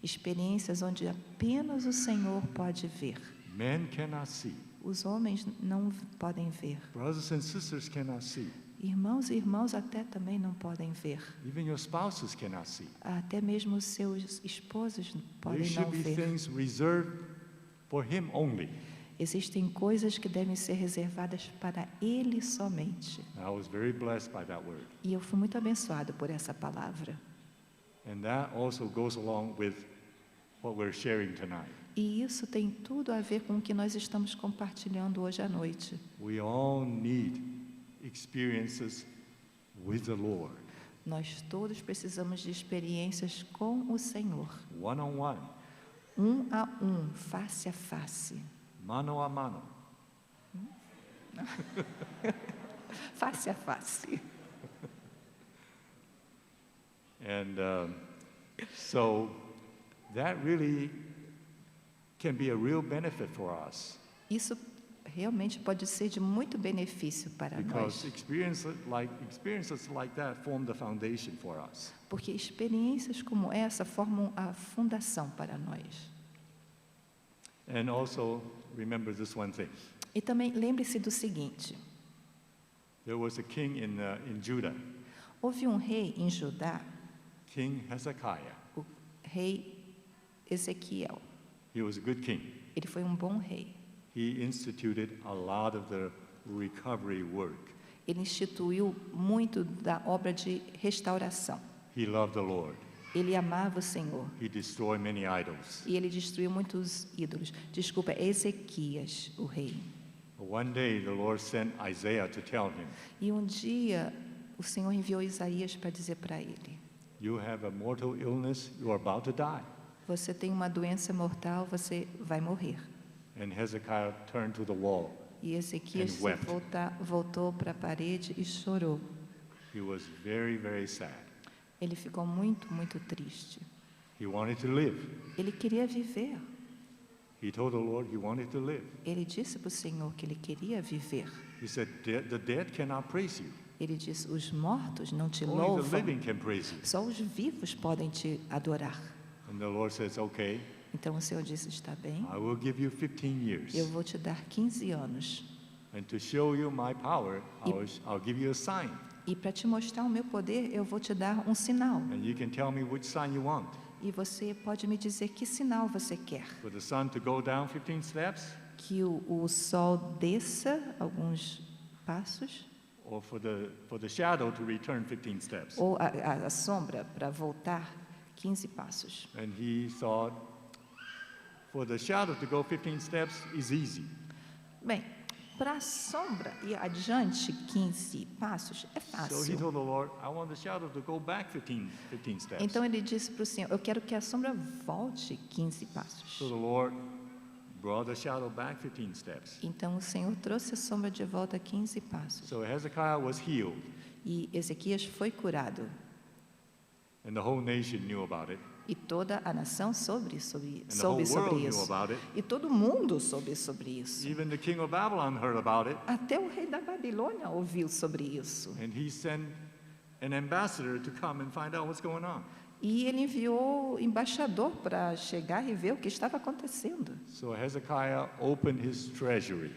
Experiências onde apenas o Senhor pode ver. Men cannot see. Os homens não podem ver. Brothers and sisters cannot see. Irmãos e irmãos até também não podem ver. Even your spouses cannot see. Até mesmo os seus esposos There podem não should be ver. things reserved for him only. Existem coisas que devem ser reservadas para Ele somente. I was very blessed by that word. E eu fui muito abençoado por essa palavra. And that also goes along with what we're sharing tonight. E isso tem tudo a ver com o que nós estamos compartilhando hoje à noite. We all need experiences with the Lord, Nós todos precisamos de experiências com o Senhor. one-on-one, Um a um, face a face. mano a mano. Face a face. And so that really can be a real benefit for us, Isso realmente pode ser de muito benefício para because nós. experiences like that form the foundation for us. Porque experiências como essa formam a fundação para nós. And also remember this one thing. E também lembre-se do seguinte: There was a king in Judah, houve um rei em Judá, King Hezekiah. o rei Ezequiel. He was a good king. Ele foi um bom rei. He instituted a lot of the recovery work. Ele instituiu muito da obra de restauração. He loved the Lord. Ele amava o Senhor. He destroyed many idols. E ele destruiu muitos ídolos. Desculpa, Ezequias, o rei. One day the Lord sent Isaiah to tell him, E um dia o Senhor enviou Isaías para dizer para ele: you have a mortal illness, you are about to die. você tem uma doença mortal, você vai morrer. And Hezekiah turned to the wall. E Ezequias And wept. voltou para a parede e chorou. He was very, very sad. Ele ficou muito, muito triste. He wanted to live. Ele queria viver. He told the Lord he wanted to live. Ele disse para o Senhor que ele queria viver. He said, the dead cannot praise you. Ele disse: os mortos não te Only the louvam, living can praise you. só os vivos podem te adorar. And the Lord says, okay, Então o Senhor disse: está bem, I will give you 15 years. eu vou te dar 15 anos. And to show you my power, I'll give you a sign. E para te mostrar o meu poder, eu vou te dar um sinal. And you can tell me which sign you want. E você pode me dizer que sinal você quer. For the sun to go down 15 steps, Que o sol desça alguns passos, or for the shadow to return 15 steps. ou a sombra para voltar 15 passos. And he thought, for the shadow to go 15 steps is easy. Bem, para a sombra e adiante 15 passos é So he fácil. told the Lord, I want the shadow to go back 15 steps. Então ele disse para o Senhor: eu quero que a sombra volte 15 So passos. the Lord brought the shadow back 15 steps. Então o Senhor trouxe a sombra de volta 15 passos. So Hezekiah was healed, E Ezequias foi curado. and the whole nation knew about it, E toda a nação soube and the whole sobre world knew isso. about it. E todo mundo soube sobre isso. Even the king of Babylon heard about it, Até o rei da Babilônia ouviu sobre isso. and he sent an ambassador to come and find out what's going on. E ele enviou embaixador para chegar e ver o que estava acontecendo. So Hezekiah opened his treasury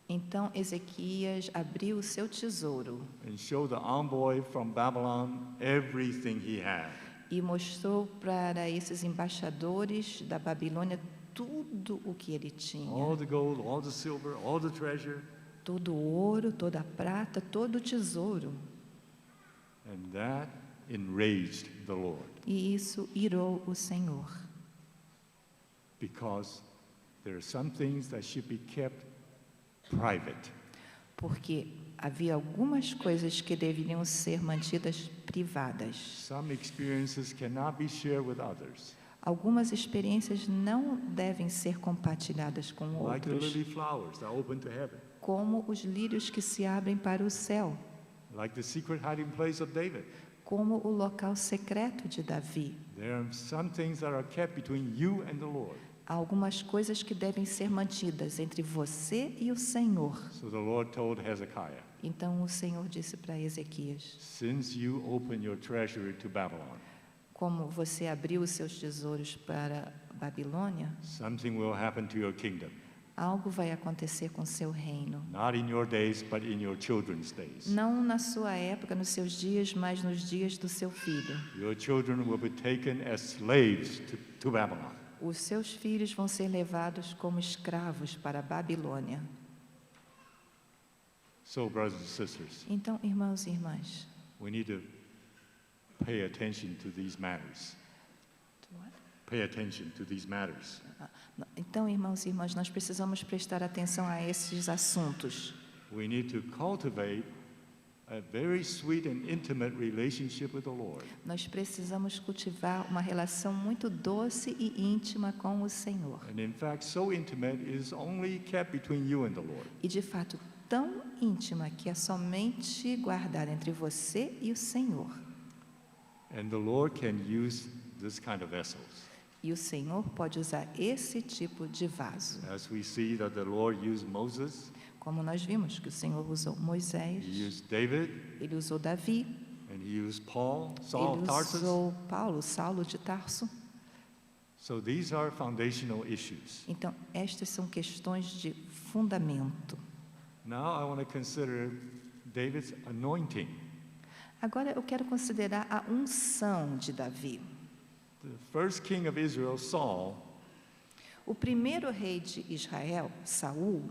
Então Ezequias abriu o seu tesouro and showed the envoy from Babylon everything he had. e mostrou para esses embaixadores da Babilônia tudo o que ele tinha. All the gold, all the silver, all the treasure. Todo o ouro, toda a prata, todo o tesouro. And that enraged the Lord, E isso irou o Senhor. because there are some things that should be kept private. Porque havia algumas coisas que deveriam ser mantidas privadas. Some experiences cannot be shared with others, Algumas experiências não devem ser compartilhadas com like the outros, lily flowers that open to heaven, como os lírios que se abrem para o céu, like the secret hiding place of David. como o local secreto de Davi. There are some things that are kept between you and the Lord. Há algumas coisas que devem ser mantidas entre você e o Senhor. So the Lord told Hezekiah, Então o Senhor disse para Ezequias: since you open your treasury to Babylon, como você abriu os seus tesouros para a Babilônia, something will happen to your kingdom. algo vai acontecer com seu reino. Not in your days, but in your children's days. Não na sua época, nos seus dias, mas nos dias do seu filho. Your children will be taken as slaves to Babylon. Os seus filhos vão ser levados como escravos para a Babilônia. So, brothers and sisters, Então, irmãos e irmãs, we need to pay attention to these matters. Pay attention to these matters. então, irmãos e irmãs, nós precisamos prestar atenção a esses assuntos. We need to cultivate a very sweet and intimate relationship with the Lord. Nós precisamos cultivar uma relação muito doce e íntima com o Senhor. And in fact, so intimate it is only kept between you and the Lord. E de fato, tão íntima que é somente guardada entre você e o Senhor. And the Lord can use this kind of vessels. E o Senhor pode usar esse tipo de vaso. As we see that the Lord used Moses, Como nós vimos que o Senhor usou He Moisés, used David, ele usou Davi, and He used Paul, Saul of ele Tarsus. usou Paulo, Saulo de Tarso. So these are foundational issues. Então, estas são questões de fundamento. Now I want to consider David's anointing. Agora eu quero considerar a unção de Davi. The first king of Israel, Saul, O primeiro rei de Israel, Saul,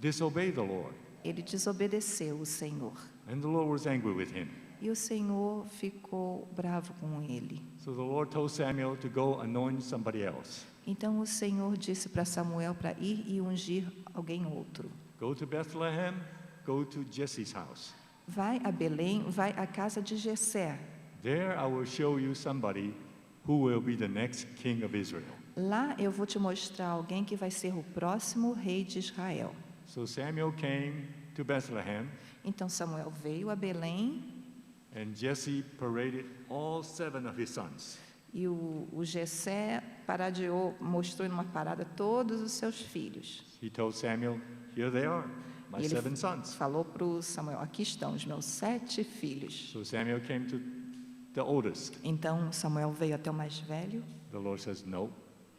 disobeyed the Lord, ele desobedeceu o Senhor. and the Lord was angry with him. E o Senhor ficou bravo com ele. So the Lord told Samuel to go anoint somebody else. Então o Senhor disse para Samuel para ir e ungir alguém outro. Go to Bethlehem, go to Jesse's house. Vai a Belém, vai à casa de Jessé. There I will show you somebody who will be the next king of Israel. Lá eu vou te mostrar alguém que vai ser o próximo rei de Israel. So Samuel came to Bethlehem, Então Samuel veio a Belém and Jesse paraded all 7 of his sons. e o Jessé paradeou, mostrou numa parada todos os seus filhos. He told Samuel, here they are, my E ele 7 sons. falou para o Samuel, aqui estão os meus 7 filhos. So Samuel came to the oldest. Então Samuel veio até o mais velho. The Lord says no.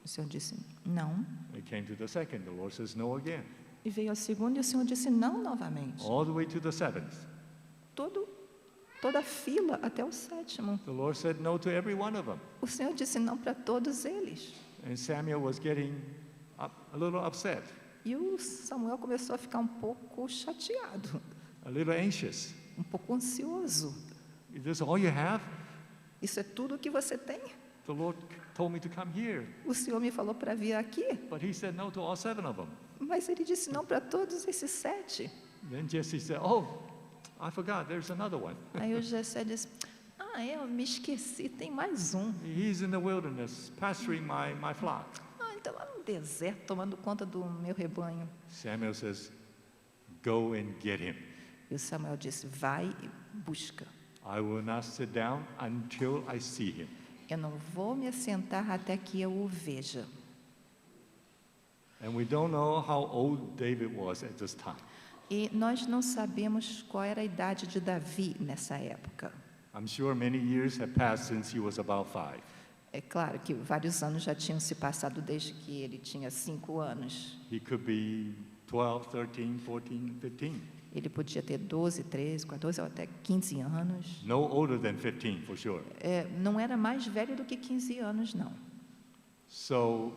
O Senhor disse, não. He came to the second. The Lord says no again. E veio ao segundo e o Senhor disse, não novamente. All the way to the 7th. Toda a fila até o 7º. The Lord said no to every one of them. O Senhor disse não para todos eles. And Samuel was getting a little upset, E o Samuel começou a ficar um pouco chateado, a little anxious. um pouco ansioso. Is this all you have? Isso é tudo que você tem? The Lord told me to come here, O Senhor me falou para vir aqui, but he said no to all 7 of them. mas ele disse não para todos esses 7. Then Jesse said, oh, I forgot, there's another one. Aí o Jessé disse, eu me esqueci, tem mais um. He's in the wilderness, pasturing my flock. Então lá no deserto, tomando conta do meu rebanho. Samuel says, go and get him. E o Samuel disse, vai e busca. I will not sit down until I see him. Eu não vou me assentar até que eu o veja. And we don't know how old David was at this time. E nós não sabemos qual era a idade de Davi nessa época. I'm sure many years have passed since he was about 5. É claro que vários anos já tinham se passado desde que ele tinha 5 anos. He could be 12, 13, 14, 15. Ele podia ter 12, 13, 14 ou até 15 anos. No older than 15, for sure. Não era mais velho do que 15 anos, não. So,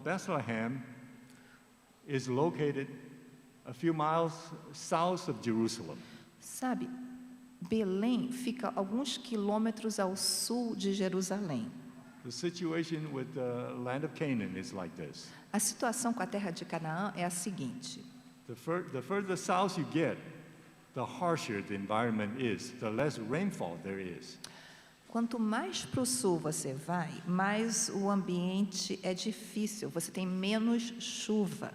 Bethlehem is located a few miles south of Jerusalem. Sabe, Belém fica alguns quilômetros ao sul de Jerusalém. The situation with the land of Canaan is like this. A situação com a terra de Canaã é a seguinte. The further south you get, the harsher the environment is, the less rainfall there is. Quanto mais para o sul você vai, mais o ambiente é difícil, você tem menos chuva.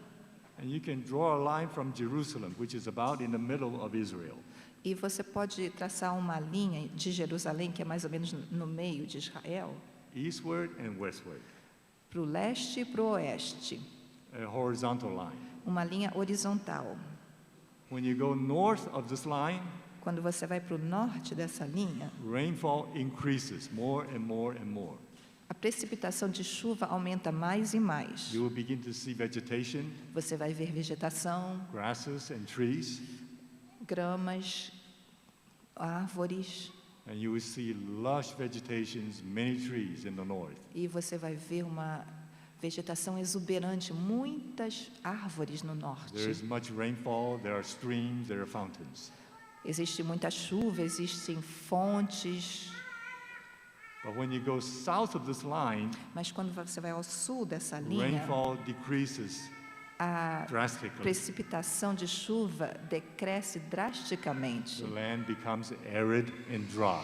And you can draw a line from Jerusalem, which is about in the middle of Israel. E você pode traçar uma linha de Jerusalém, que é mais ou menos no meio de Israel, Eastward and westward, para o leste e para o oeste. a horizontal line. Uma linha horizontal. When you go north of this line, Quando você vai para o norte dessa linha, rainfall increases more and more and more. a precipitação de chuva aumenta mais e mais. You will begin to see vegetation, Você vai ver vegetação, grasses and trees, gramas, árvores, And you will see lush vegetations, many trees in the north. E você vai ver uma vegetação exuberante, muitas árvores no norte. There's much rainfall, there are streams, there are fountains. Existe muita chuva, existem fontes, But when you go south of this line, mas quando você vai ao sul dessa linha, rainfall decreases a drastically. precipitação de chuva decresce drasticamente. The land becomes arid and dry.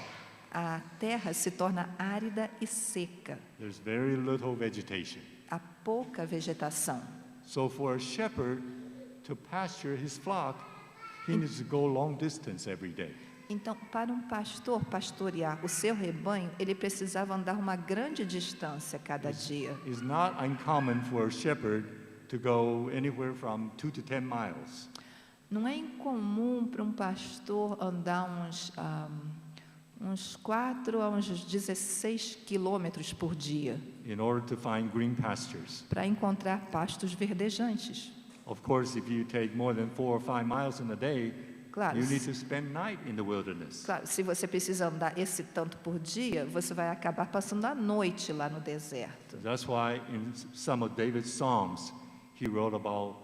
A terra se torna árida e seca. There's very little vegetation. Há pouca vegetação. So for a shepherd to pasture his flock, he needs to go long distance every day. Então, para um pastor pastorear o seu rebanho, ele precisava andar uma grande distância cada dia. It's not uncommon for a shepherd to go anywhere from 2 to 10 miles. Não é incomum para um pastor andar uns 4 a uns 16 quilômetros por dia In order to find green pastures. para encontrar pastos verdejantes. Of course, if you take more than 4 or 5 miles in a day, Claro, you need to spend night in the wilderness. claro, se você precisa andar esse tanto por dia, você vai acabar passando a noite lá no deserto. That's why in some of David's Psalms, he wrote about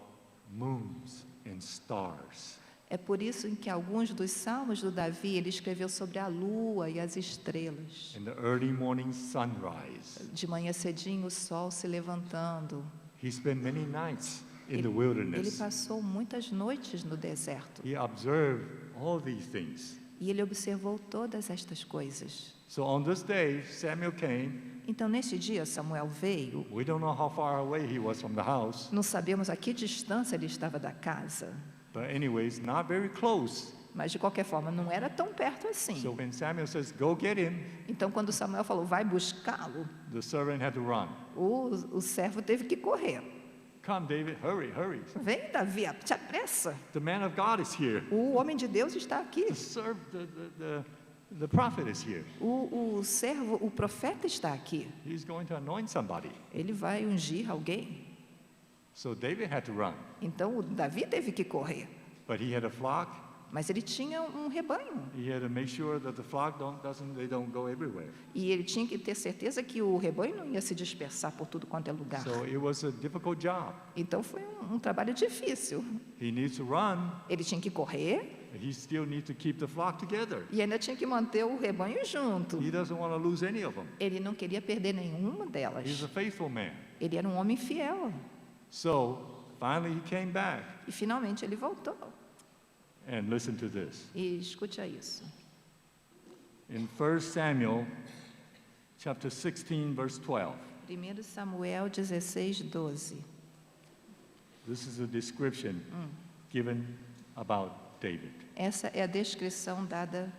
moons and stars. É por isso em que alguns dos salmos do Davi, ele escreveu sobre a lua e as estrelas. And the early morning sunrise. De manhã cedinho, o sol se levantando. He spent many nights in the Ele wilderness. passou muitas noites no deserto. He observed all these things. E ele observou todas estas coisas. So on this day, Samuel came. Então, neste dia, Samuel veio. We don't know how far away he was from the house. Não sabemos a que distância ele estava da casa. But anyways, not very close. Mas, de qualquer forma, não era tão perto assim. So when Samuel says, go get him, Então, quando Samuel falou, vai buscá-lo, the servant had to run. o servo teve que correr. Come, David, hurry, hurry. Vem, Davi, te apressa. The man of God is here. O homem de Deus está aqui. The prophet is here. O servo, o profeta está aqui. He's going to anoint somebody. Ele vai ungir alguém. So David had to run. Então, o Davi teve que correr. But he had a flock. Mas ele tinha um rebanho. He had to make sure that the flock don't go everywhere. E ele tinha que ter certeza que o rebanho não ia se dispersar por tudo quanto é lugar. So it was a difficult job. Então foi um trabalho difícil. He needs to run. Ele tinha que correr He still needs to keep the flock together. e ainda tinha que manter o rebanho junto. He doesn't want to lose any of them. Ele não queria perder nenhuma delas. He's a faithful man. Ele era um homem fiel. So finally he came back. E finalmente ele voltou. And listen to this. E escute a isso. In 1 Samuel chapter 16 verse 12. 1 Samuel 16, 12. This is a description given about David. Essa é a descrição dada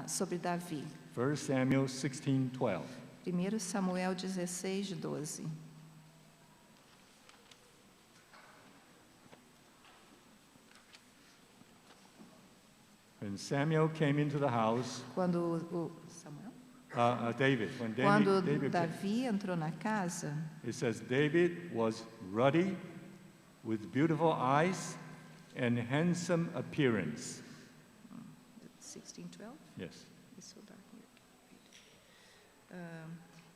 sobre Davi. 1 Samuel 16, 12. 1 Samuel 16, 12. When Samuel came into the house, Quando Samuel? when Quando David Davi entrou na casa, it says David was ruddy, with beautiful eyes and handsome appearance. 16:12. Yes.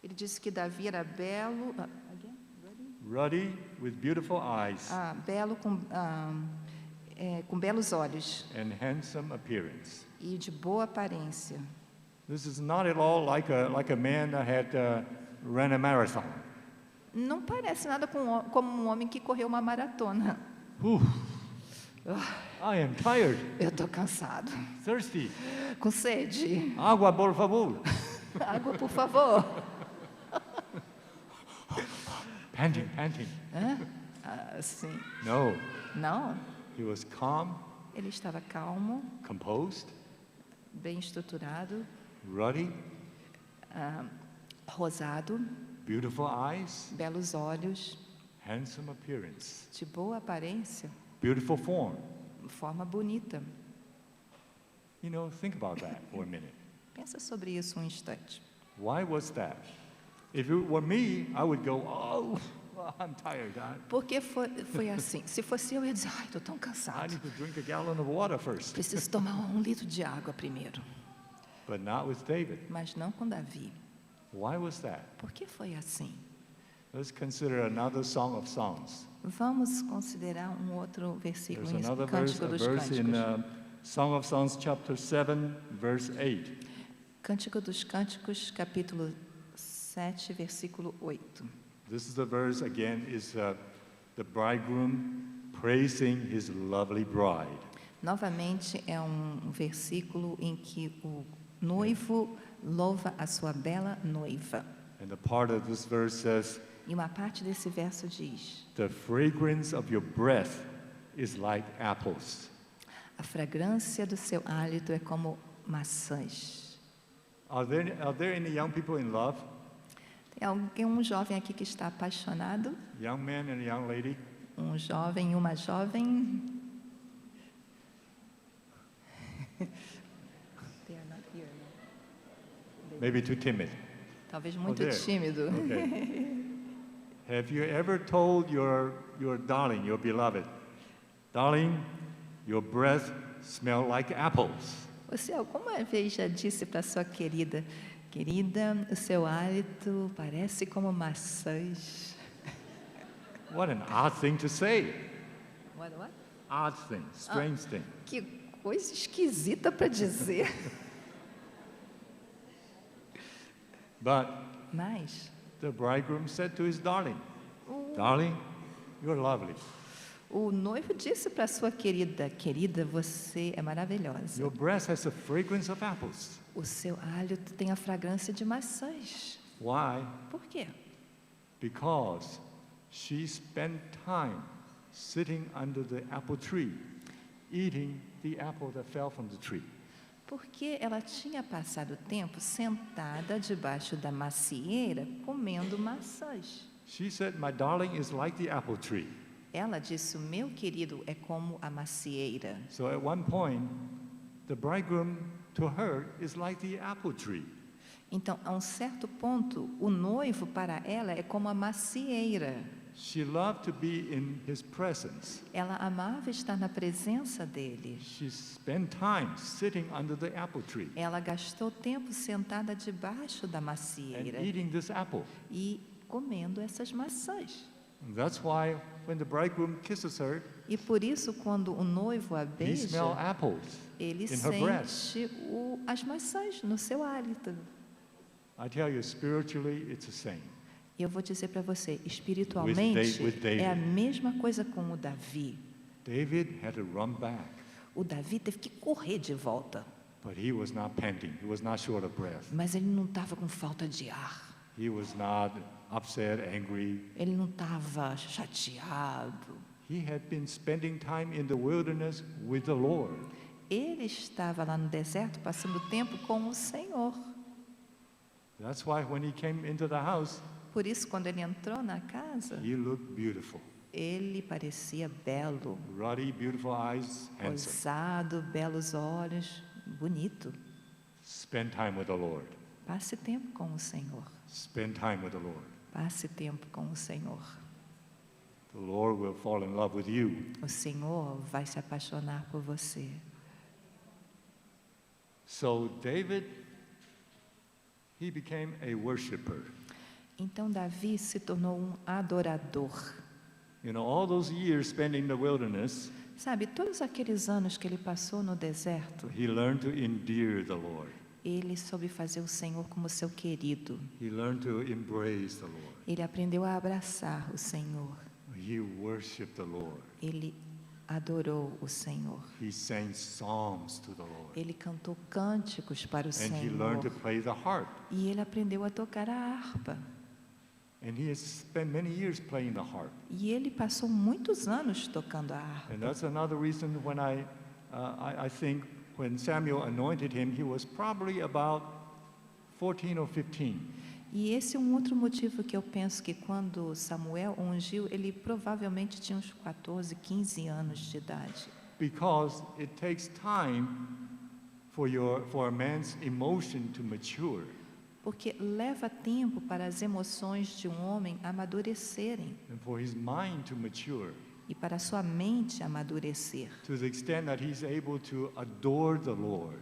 Ele disse que Davi era belo, Ruddy with beautiful eyes belo com belos olhos and handsome appearance. e de boa aparência. This is not at all like a man that had ran a marathon. Não parece nada como um homem que correu uma maratona. I am tired, Eu estou cansado, thirsty. com sede. Agua, por favor. Água, por favor. Panting. Sim. No, Não, he was calm, ele estava calmo, composed, bem estruturado, ruddy, rosado, beautiful eyes, belos olhos, handsome appearance, de boa aparência, beautiful form. forma bonita. You know, think about that for a minute. Pensa sobre isso um instante. Why was that? If it were me, I would go, oh, I'm tired. Porque foi assim. Se fosse eu ia dizer, ai, estou tão I cansado. need to drink a gallon of water first. Preciso tomar 1 litro de água primeiro. but not with David. mas não com Davi. Why was that? Por que foi assim? Let's consider another Song of Songs. Vamos considerar um outro versículo There's em another verse, Cântico a dos verse in Cânticos. Song of Songs chapter 7, verse 8. Cântico dos Cânticos, capítulo 7, versículo 8. This is the verse again, is the bridegroom praising his lovely bride. Novamente é um versículo em que o noivo louva a sua bela noiva. And the part of this verse says, E uma parte desse verso diz: the fragrance of your breath is like apples. a fragrância do seu hálito é como maçãs. Are there any young people in love? Tem alguém, um jovem aqui que está apaixonado? Young man and a young lady? Um jovem e uma jovem? They are not here, no? Maybe too timid. Talvez muito there. tímido. Okay. Have you ever told your darling, your beloved, darling, your breath smell like apples? Você alguma vez já disse para sua querida, querida, o seu hálito parece como maçãs? What an odd thing to say. What? Odd thing, strange thing. Que coisa esquisita para dizer. But Mas the bridegroom said to his darling, darling, you're lovely. o noivo disse para sua querida, querida, você é maravilhosa. Your breath has the fragrance of apples. O seu hálito tem a fragrância de maçãs. Why? Por quê? Because she spent time sitting under the apple tree, eating the apple that fell from the tree. Porque ela tinha passado tempo sentada debaixo da macieira comendo maçãs. She said, my darling is like the apple tree. Ela disse: o meu querido é como a macieira. So at one point, the bridegroom to her is like the apple tree. Então, a um certo ponto, o noivo para ela é como a macieira. She loved to be in his presence. Ela amava estar na presença dele. She spent time sitting under the apple tree Ela gastou tempo sentada debaixo da and macieira eating this apple. e comendo essas maçãs. And that's why when the bridegroom kisses her, E por isso, quando o noivo a he smells beija, apples ele in her breath. sente as maçãs no seu hálito. I tell you, spiritually, it's the same. E eu vou dizer para você, espiritualmente, with David. é a mesma coisa com o Davi. David had to run back, O Davi teve que correr de volta, but he was not panting. He was not short of breath. mas ele não estava com falta de ar. He was not upset, angry. Ele não estava chateado. He had been spending time in the wilderness with the Lord. Ele estava lá no deserto passando tempo com o Senhor. That's why when he came into the house, Por isso, quando ele entrou na casa, he looked beautiful. ele parecia belo, Ruddy, beautiful eyes, handsome. ousado, belos olhos, bonito. Spend time with the Lord. Passe tempo com o Senhor. Spend time with the Lord. Passe tempo com o Senhor. The Lord will fall in love with you. O Senhor vai se apaixonar por você. So David, he became a worshiper. Então Davi se tornou um adorador. You know, all those years spent in the wilderness, Sabe, todos aqueles anos que ele passou no deserto, he learned to endear the Lord. ele soube fazer o Senhor como seu querido. He learned to embrace the Lord. Ele aprendeu a abraçar o Senhor. He worshiped the Lord. Ele adorou o Senhor. He sang psalms to the Lord. Ele cantou cânticos para o And he learned to Senhor. play the harp. E ele aprendeu a tocar a harpa. And he has spent many years playing the harp. E ele passou muitos anos tocando a harpa. And that's another reason when I think when Samuel anointed him, he was probably about 14 or 15. E esse é um outro motivo que eu penso que quando Samuel ungiu, ele provavelmente tinha uns 14, 15 anos de idade. Because it takes time for a man's emotion to mature. Porque leva tempo para as emoções de um homem amadurecerem And for his mind to mature e para a sua mente amadurecer, to the extent that he's able to adore the Lord.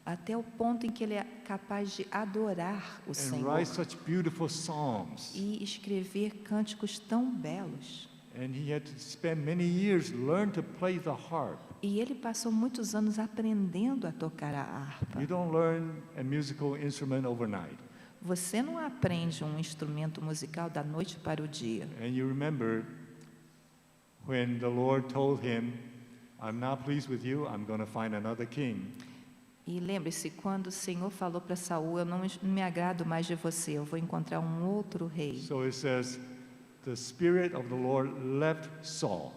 até o ponto em que ele é capaz de adorar o and Senhor write such beautiful psalms. e escrever cânticos tão belos. And he had to spend many years learn to play the harp. E ele passou muitos anos aprendendo a tocar a harpa. You don't learn a musical instrument overnight. Você não aprende um instrumento musical da noite para o dia. And you remember when the Lord told him, I'm not pleased with you, I'm going to find another king. E lembre-se, quando o Senhor falou para Saul, eu não me agrado mais de você, eu vou encontrar um outro rei. So it says, the Spirit of the Lord left Saul.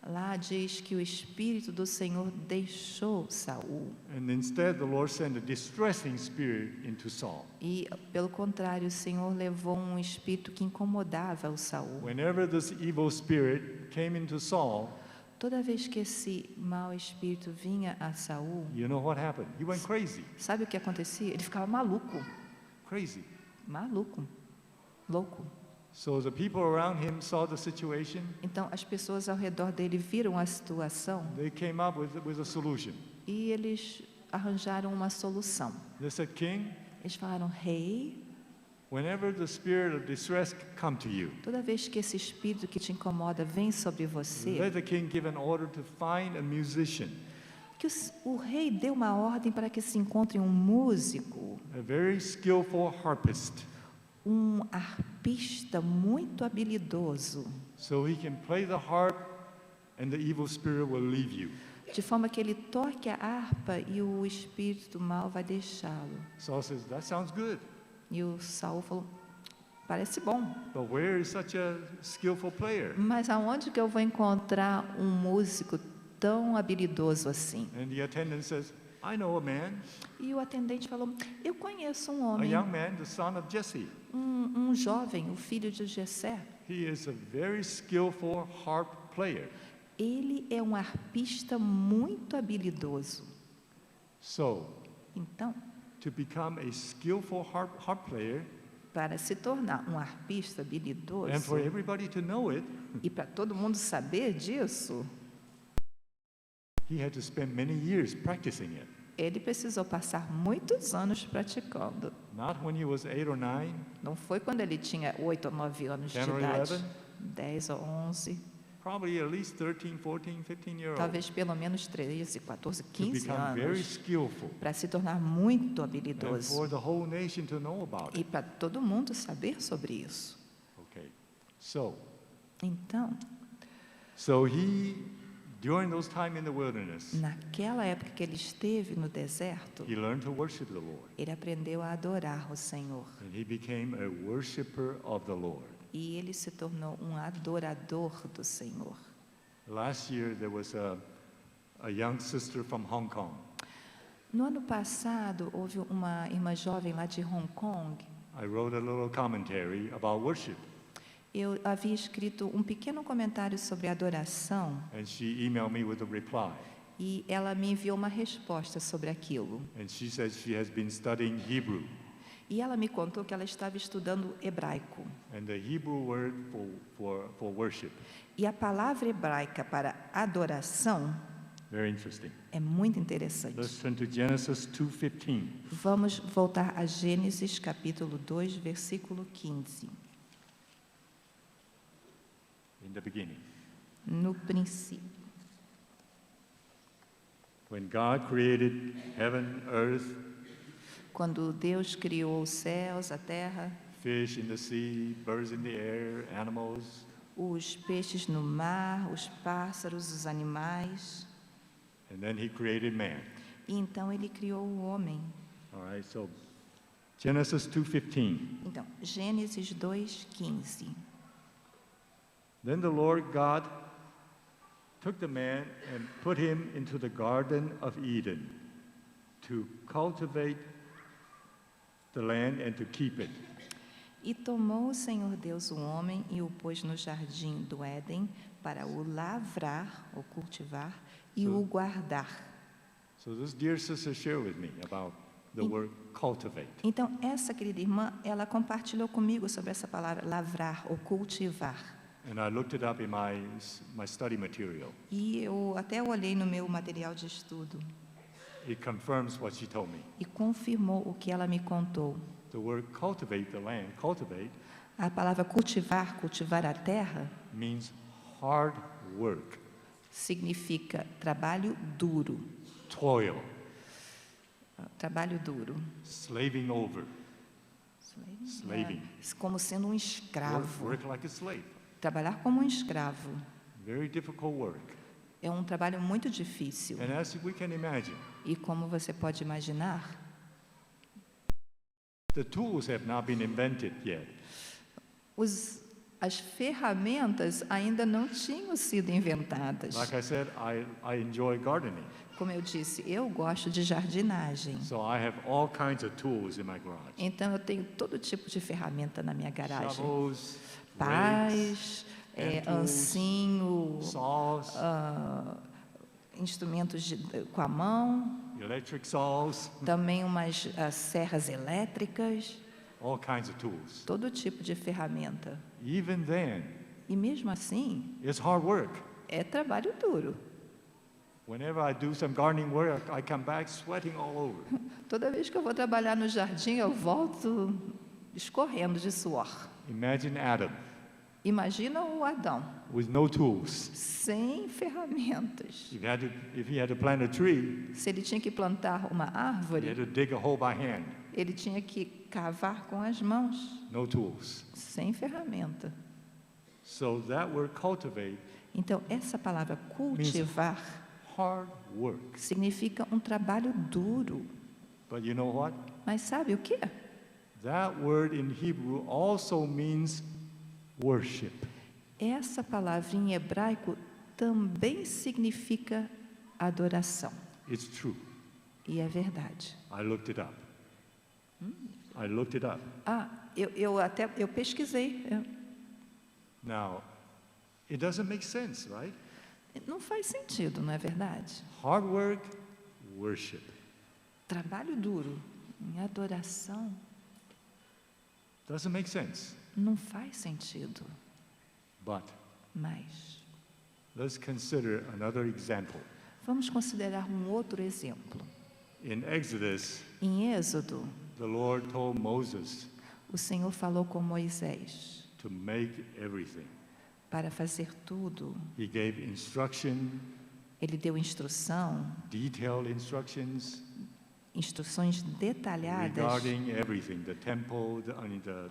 Lá diz que o Espírito do Senhor deixou Saul. And instead, the Lord sent a distressing spirit into Saul. E, pelo contrário, o Senhor levou um espírito que incomodava o Saul. Whenever this evil spirit came into Saul, Toda vez que esse mau espírito vinha a Saul, you know what happened? He went crazy. sabe o que acontecia? Ele ficava maluco, Crazy. louco. So the people around him saw the situation. Então, as pessoas ao redor dele viram a situação They came up with a solution. e eles arranjaram uma solução. They said, King, Eles falaram: rei, whenever the spirit of distress come to you, toda vez que esse espírito que te incomoda vem sobre você, let the king give an order to find a musician, que o rei deu uma ordem para que se encontre um músico, a very skillful harpist, um arpista muito habilidoso, so he can play the harp and the evil spirit will leave you. de forma que ele toque a harpa e o espírito mal vai deixá-lo. Saul says, that sounds good, E o Saul falou: parece bom, but where is such a skillful player? mas aonde que eu vou encontrar um músico tão habilidoso assim? And the attendant says, I know a man, E o atendente falou: eu conheço um a homem, young man, the son of Jesse. um jovem, o filho de Jessé. He is a very skillful harp player. Ele é um arpista muito habilidoso. So, Então, to become a skillful harp player, para se tornar um arpista habilidoso, and for everybody to know it, e para todo mundo saber disso, he had to spend many years practicing it. ele precisou passar muitos anos praticando. Not when he was 8 or 9, Não foi quando ele tinha 8 ou 9 anos de 10 or idade, 11, 10 ou 11, probably at least 13, 14, 15 year old, talvez pelo menos 13, 14, to 15 become very anos, skillful, para se tornar muito and habilidoso. for the whole nation to know about E it. para todo mundo saber sobre isso. Okay, so Então, he, during those time in the wilderness, naquela época que ele esteve no deserto, he learned to worship the Lord, ele aprendeu a adorar o Senhor. and he became a worshiper of the Lord. E ele se tornou um adorador do Senhor. Last year, there was a young sister from Hong Kong. No ano passado, houve uma irmã jovem lá de Hong Kong. I wrote a little commentary about worship, Eu havia escrito um pequeno comentário sobre adoração and she emailed me with a reply. e ela me enviou uma resposta sobre aquilo. And she said she has been studying Hebrew, E ela me contou que ela estava estudando hebraico. and the Hebrew word for worship, E a palavra hebraica para adoração very interesting. é muito interessante. Let's turn to Genesis 2:15. Vamos voltar a Gênesis capítulo 2, versículo 15. In the beginning, No princípio, when God created heaven, earth, quando Deus criou os céus, a terra, fish in the sea, birds in the air, animals, os peixes no mar, os pássaros, os animais, and then he created man. e então ele criou o homem. All right, so Genesis 2:15. Então, Gênesis 2:15. Then the Lord God took the man and put him into the Garden of Eden to cultivate the land and to keep it. E tomou o Senhor Deus o homem e o pôs no jardim do Éden para o lavrar, ou cultivar, e o guardar. So this dear sister shared with me about the word cultivate. Então, essa querida irmã, ela compartilhou comigo sobre essa palavra, lavrar ou cultivar. And I looked it up in my study material. E eu até olhei no meu material de estudo. it confirms what she told me. e confirmou o que ela me contou. The word cultivate the land, cultivate, A palavra cultivar, cultivar a terra, means hard work, significa trabalho duro. toil, Trabalho duro. slaving over, Slaving. Como sendo um escravo. work like a slave. Trabalhar como um escravo Very difficult work. é um trabalho muito difícil. And as we can imagine, E como você pode imaginar, the tools have not been invented yet. as ferramentas ainda não tinham sido inventadas. Like I said, I enjoy gardening. Como eu disse, eu gosto de jardinagem. So I have all kinds of tools in my garage. Então eu tenho todo tipo de ferramenta na minha garagem. Shovels, rakes, Pás, hand tools, ancinho, saws, instrumentos com a mão, electric saws, também umas serras elétricas, all kinds of tools. todo tipo de ferramenta. Even then, E mesmo assim, it's hard work. é trabalho duro. Whenever I do some gardening work, I come back sweating all over. Toda vez que eu vou trabalhar no jardim, eu volto escorrendo de suor. Imagine Adam Imagina o Adão, with no tools. sem ferramentas. If he had to plant a tree, Se ele tinha que plantar uma he had árvore, to dig a hole by hand. ele tinha que cavar com as mãos, No tools. sem ferramenta. So that word cultivate, Então, essa palavra cultivar hard work. significa um trabalho duro. But you know what? Mas sabe o que? That word in Hebrew also means worship. Essa palavra em hebraico também significa adoração. It's true. E é verdade. I looked it up. I looked it up. Eu pesquisei. Now, it doesn't make sense, right? Não faz sentido, não é verdade? Hard work, worship. Trabalho duro em adoração Doesn't make sense. não faz sentido. But Mas let's consider another example. vamos considerar um outro exemplo. In Exodus, Em Êxodo, the Lord told Moses o Senhor falou com Moisés to make everything. para fazer tudo. He gave instruction, Ele deu instrução, detailed instructions instruções detalhadas regarding everything, the temple,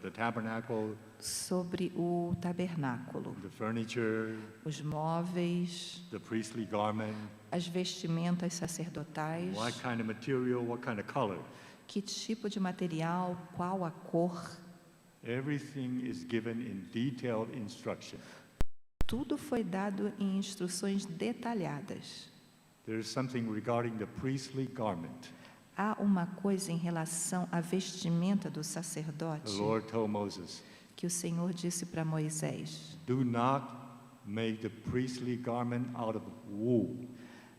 the tabernacle, sobre o tabernáculo, the furniture, os móveis, the priestly garment, as vestimentas sacerdotais, what kind of material, what kind of color. que tipo de material, qual a cor. Everything is given in detailed instruction. Tudo foi dado em instruções detalhadas. There is something regarding the priestly garment. Há uma coisa em relação à vestimenta do sacerdote The Lord told Moses, que o Senhor disse para Moisés: do not make the priestly garment out of wool.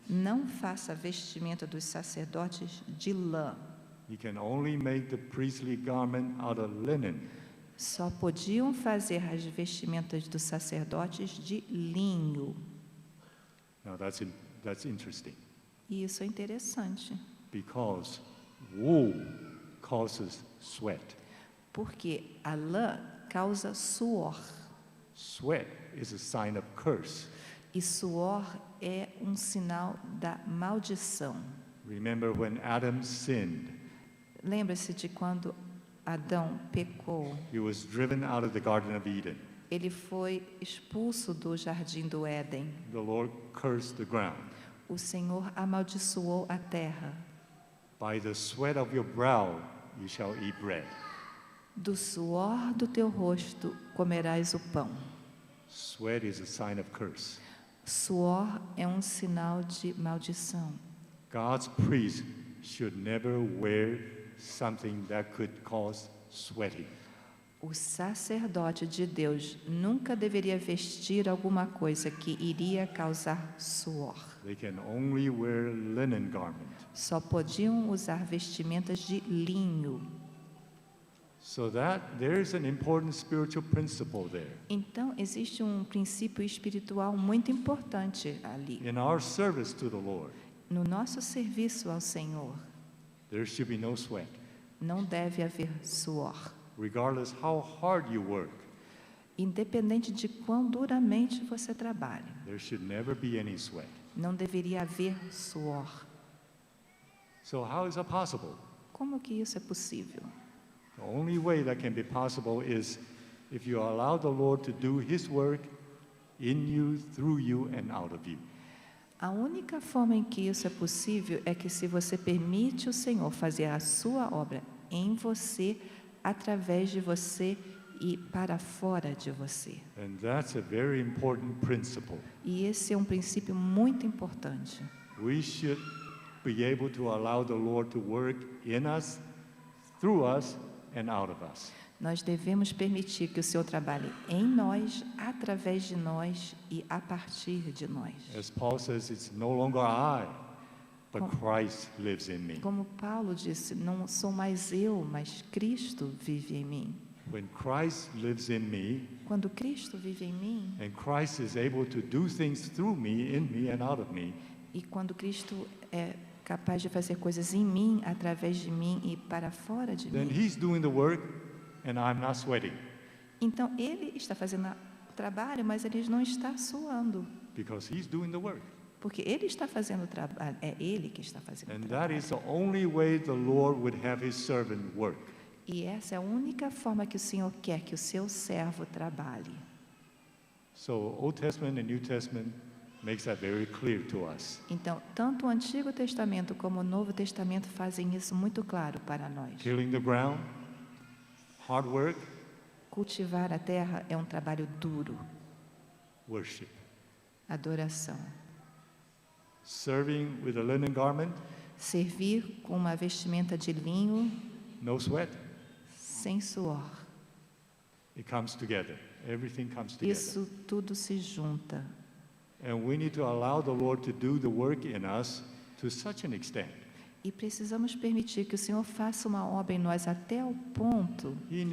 não faça a vestimenta dos sacerdotes de lã. You can only make the priestly garment out of linen. Só podiam fazer as vestimentas dos sacerdotes de linho. Now that's interesting E isso é interessante, because wool causes sweat. porque a lã causa suor. Sweat is a sign of curse. E suor é um sinal da maldição. Remember when Adam sinned, Lembra-se de quando Adão pecou? he was driven out of the Garden of Eden. Ele foi expulso do jardim do Éden. The Lord cursed the ground. O Senhor amaldiçoou a terra. By the sweat of your brow you shall eat bread. Do suor do teu rosto comerás o pão. Sweat is a sign of curse. Suor é um sinal de maldição. God's priest should never wear something that could cause sweating. O sacerdote de Deus nunca deveria vestir alguma coisa que iria causar suor. They can only wear linen garment. Só podiam usar vestimentas de linho. So that there's an important spiritual principle there. Então, existe um princípio espiritual muito importante ali. In our service to the Lord, No nosso serviço ao Senhor, there should be no sweat. não deve haver suor. Regardless how hard you work, Independente de quão duramente você trabalhe, there should never be any sweat. não deveria haver suor. So how is that possible? Como que isso é possível? The only way that can be possible is if you allow the Lord to do His work in you, through you, and out of you. A única forma em que isso é possível é que se você permite o Senhor fazer a sua obra em você, através de você e para fora de você. And that's a very important principle. E esse é um princípio muito importante. We should be able to allow the Lord to work in us, through us, and out of us. Nós devemos permitir que o Senhor trabalhe em nós, através de nós e a partir de nós. As Paul says, it's no longer I, but Christ lives in me. Como Paulo disse, não sou mais eu, mas Cristo vive em mim. When Christ lives in me, Quando Cristo vive em mim, and Christ is able to do things through me, in me, and out of me, e quando Cristo é capaz de fazer coisas em mim, através de mim e para fora de then mim, He's doing the work and I'm not sweating então Ele está fazendo o trabalho, mas Ele não está suando, because He's doing the work. porque Ele está fazendo o trabalho, é Ele que está fazendo o And that trabalho. is the only way the Lord would have His servant work. E essa é a única forma que o Senhor quer que o seu servo trabalhe. So Old Testament and New Testament makes that very clear to us. Então, tanto o Antigo Testamento como o Novo Testamento fazem isso muito claro para nós. Tilling the ground, hard work, Cultivar a terra é um trabalho duro, worship. adoração. Serving with a linen garment, Servir com uma vestimenta de linho, no sweat. sem suor. It comes together. Everything comes together. Isso tudo se junta. And we need to allow the Lord to do the work in us to such an extent. E precisamos permitir que o Senhor faça uma obra em nós até o ponto He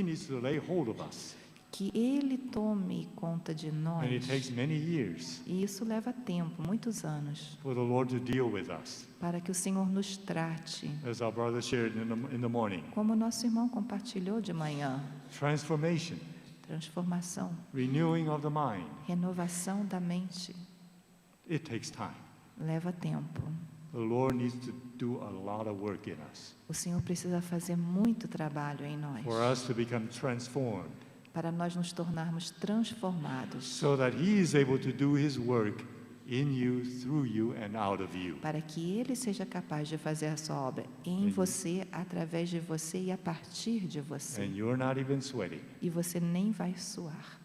needs to lay hold of us. que Ele tome conta de And it nós. takes many years E isso leva tempo, muitos anos, for the Lord to deal with us. para que o Senhor nos trate. As our brother shared in the morning. Como nosso irmão compartilhou de manhã, Transformation, transformação, renewing of the mind. renovação da mente, It takes time. leva tempo. The Lord needs to do a lot of work in us O Senhor precisa fazer muito trabalho em nós, for us to become transformed para nós nos tornarmos transformados, so that He is able to do His work in you, through you, and out of you. para que Ele seja capaz de fazer a sua obra em você, através de você e a partir de você. And you're not even sweating. E você nem vai suar.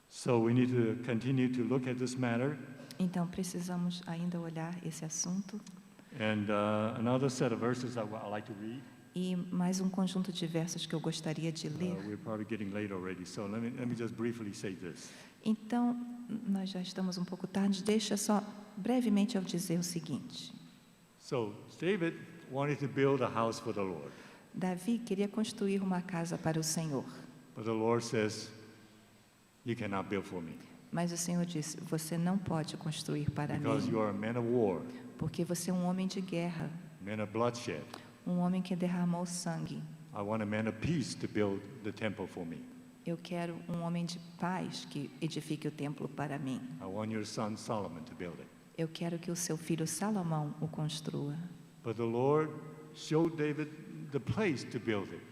So we need to continue to look at this matter. Então, precisamos ainda olhar esse assunto. And another set of verses that I'd like to read. E mais um conjunto de versos que eu gostaria de ler. We're probably getting late already, so let me just briefly say this. Então, nós já estamos um pouco tarde, deixa só brevemente eu dizer o seguinte. So David wanted to build a house for the Lord, Davi queria construir uma casa para o Senhor, but the Lord says, "You cannot build for me mas o Senhor disse, você não pode construir para because mim, you are a man of war, porque você é um homem de guerra, man of bloodshed. um homem que derramou sangue. I want a man of peace to build the temple for me. Eu quero um homem de paz que edifique o templo para mim. I want your son Solomon to build it." Eu quero que o seu filho Salomão o construa. But the Lord showed David the place to build it.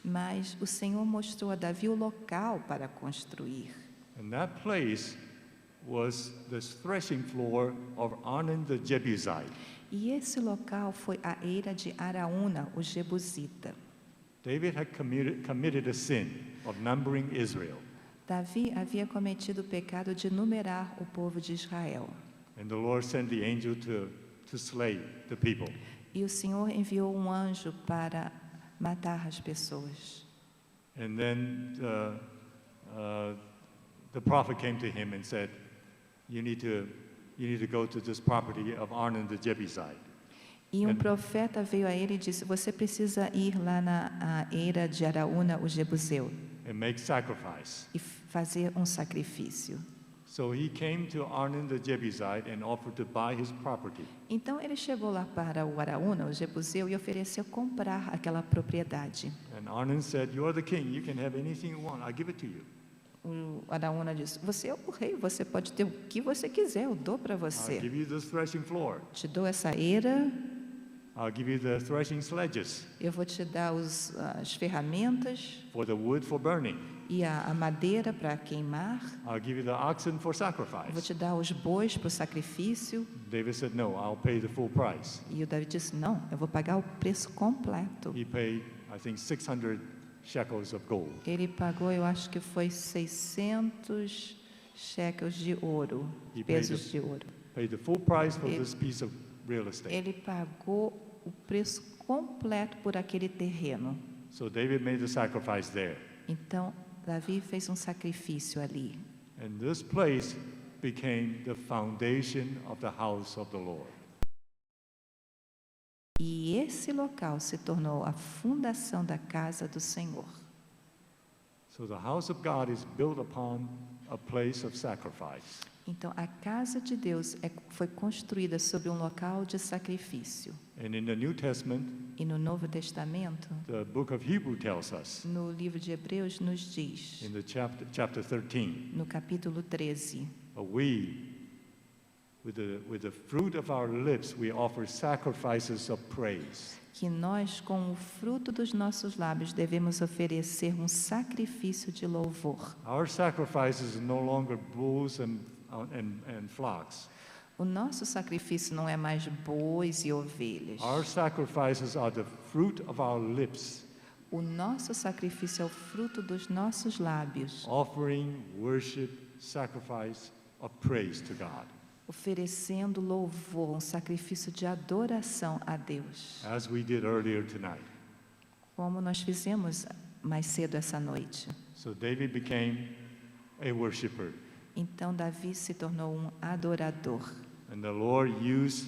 Mas o Senhor mostrou a Davi o local para construir. And that place was the threshing floor of Arnon the Jebusite. E esse local foi a eira de Araúna, o Jebusita. David had committed a sin of numbering Israel. Davi havia cometido o pecado de numerar o povo de Israel. And the Lord sent the angel to slay the people. E o Senhor enviou um anjo para matar as pessoas. And then the prophet came to him and said, you need to go to this property of Arnon the Jebusite. E um profeta veio a ele e disse, você precisa ir lá na eira de Araúna, o Jebuseu, And make sacrifice. e fazer um sacrifício. So he came to Arnon the Jebusite and offered to buy his property. Então ele chegou lá para o Araúna, o Jebuseu, e ofereceu comprar aquela propriedade. And Arnon said, "You are the king. You can have anything you want. I'll give it to you. O Araúna disse: você é o rei, você pode ter o que você quiser, eu dou para I'll você. give you this threshing floor. Te dou essa eira, I'll give you the threshing sledges eu vou te dar as ferramentas for the wood for burning. e a madeira para queimar. I'll give you the oxen for Eu vou sacrifice." te dar os bois para o sacrifício. David said, "No, I'll pay the full price." E o Davi disse: não, eu vou pagar o preço completo. He paid, I think, 600 shekels of gold. Ele pagou, eu acho que foi 600 shekels de ouro, E pesos de ouro. Paid the full price for Ele- this piece of real estate. Ele pagou o preço completo por aquele terreno. So David made the sacrifice there. Então, Davi fez um sacrifício ali. And this place became the foundation of the house of the Lord. E esse local se tornou a fundação da casa do Senhor. So the house of God is built upon a place of sacrifice. Então, a casa de Deus foi construída sobre um local de sacrifício. And in the New Testament, E no Novo Testamento, the book of Hebrew tells us, no livro de Hebreus, nos diz, in the chapter 13, no capítulo 13, we, with the fruit of our lips, we offer sacrifices of praise. que nós, com o fruto dos nossos lábios, devemos oferecer um sacrifício de louvor. Our sacrifices are no longer bulls and flocks. O nosso sacrifício não é mais bois e ovelhas. Our sacrifices are the fruit of our lips, O nosso sacrifício é o fruto dos nossos lábios, offering worship, sacrifice of praise to God. oferecendo louvor, um sacrifício de adoração a Deus, As we did earlier tonight. como nós fizemos mais cedo essa noite. So David became a worshiper, Então Davi se tornou um adorador. and the Lord used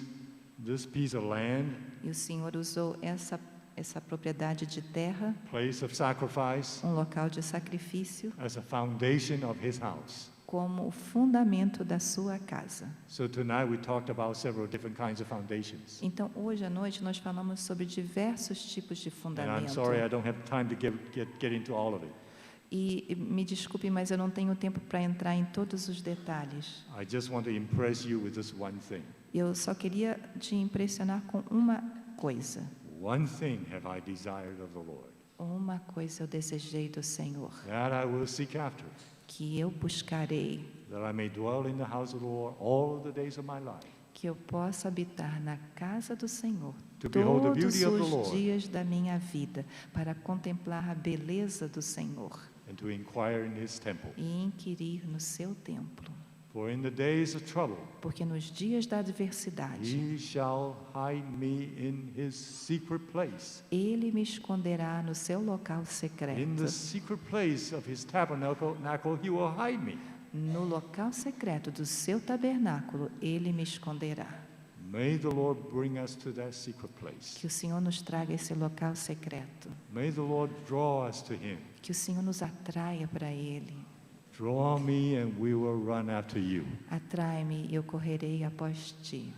this piece of land, E o Senhor usou essa propriedade de terra, place of sacrifice, um local de sacrifício, as a foundation of his house. como o fundamento da sua casa. So tonight we talked about several different kinds of foundations. Então, hoje à noite, nós falamos sobre diversos tipos de And I'm fundamento. sorry I don't have time to get into all of it. E me desculpe, mas eu não tenho tempo para entrar em todos os detalhes. I just want to impress you with this one thing. Eu só queria te impressionar com uma coisa. One thing have I desired of the Lord, Uma coisa eu desejei do Senhor, that I will seek after, que eu buscarei, that I may dwell in the house of the Lord all of the days of my life, que eu possa habitar na casa do Senhor to behold the todos beauty of the os Lord, dias da minha vida, para contemplar a beleza do Senhor and to inquire in his temple. e inquirir no seu templo. For in the days of trouble, Porque nos dias da adversidade, he shall hide me in his secret place. Ele me esconderá no seu local In secreto. the secret place of his tabernacle, he will hide me. No local secreto do seu tabernáculo, Ele me esconderá. May the Lord bring us to that secret place. Que o Senhor nos traga esse local secreto. May the Lord draw us to him. Que o Senhor nos atraia para Ele. Draw me and we will run after you. Atrai-me e eu correrei após ti.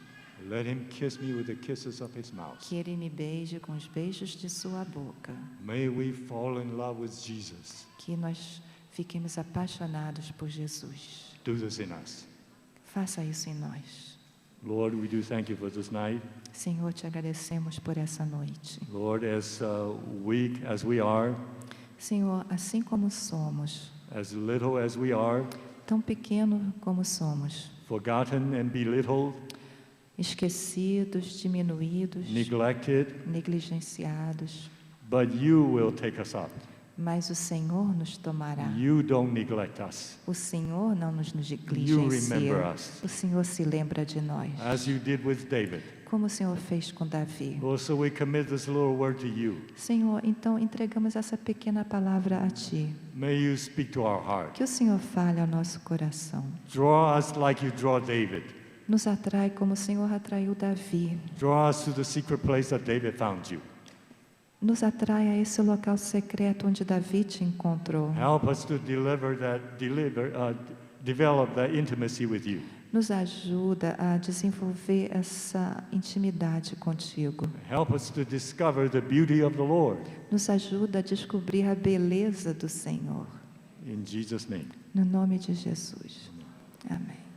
Let him kiss me with the kisses of his mouth. Que Ele me beije com os beijos de sua boca. May we fall in love with Jesus. Que nós fiquemos apaixonados por Jesus. Do this in us. Faça isso em nós. Lord, we do thank you for this night. Senhor, te agradecemos por essa noite. Lord, as weak as we are, Senhor, assim como somos, as little as we are, tão pequeno como somos, forgotten and belittled, esquecidos, diminuídos, neglected, negligenciados, but you will take us up. mas o Senhor nos tomará. You don't neglect us. O Senhor não nos You negligencia. remember us, O Senhor se lembra de nós, as you did with David. como o Senhor fez com Davi. Lord, so we commit this little word to you. Senhor, então entregamos essa pequena palavra a Ti. May you speak to our heart. Que o Senhor fale ao nosso coração. Draw us like you draw David. Nos atrai como o Senhor atraiu Davi. Draw us to the secret place that David found you. Nos atrai a esse local secreto onde Davi te encontrou. Help us to develop that intimacy with you. Nos ajuda a desenvolver essa intimidade contigo. Help us to discover the beauty of the Lord. Nos ajuda a descobrir a beleza do Senhor. In Jesus' name. No nome de Jesus. Amém.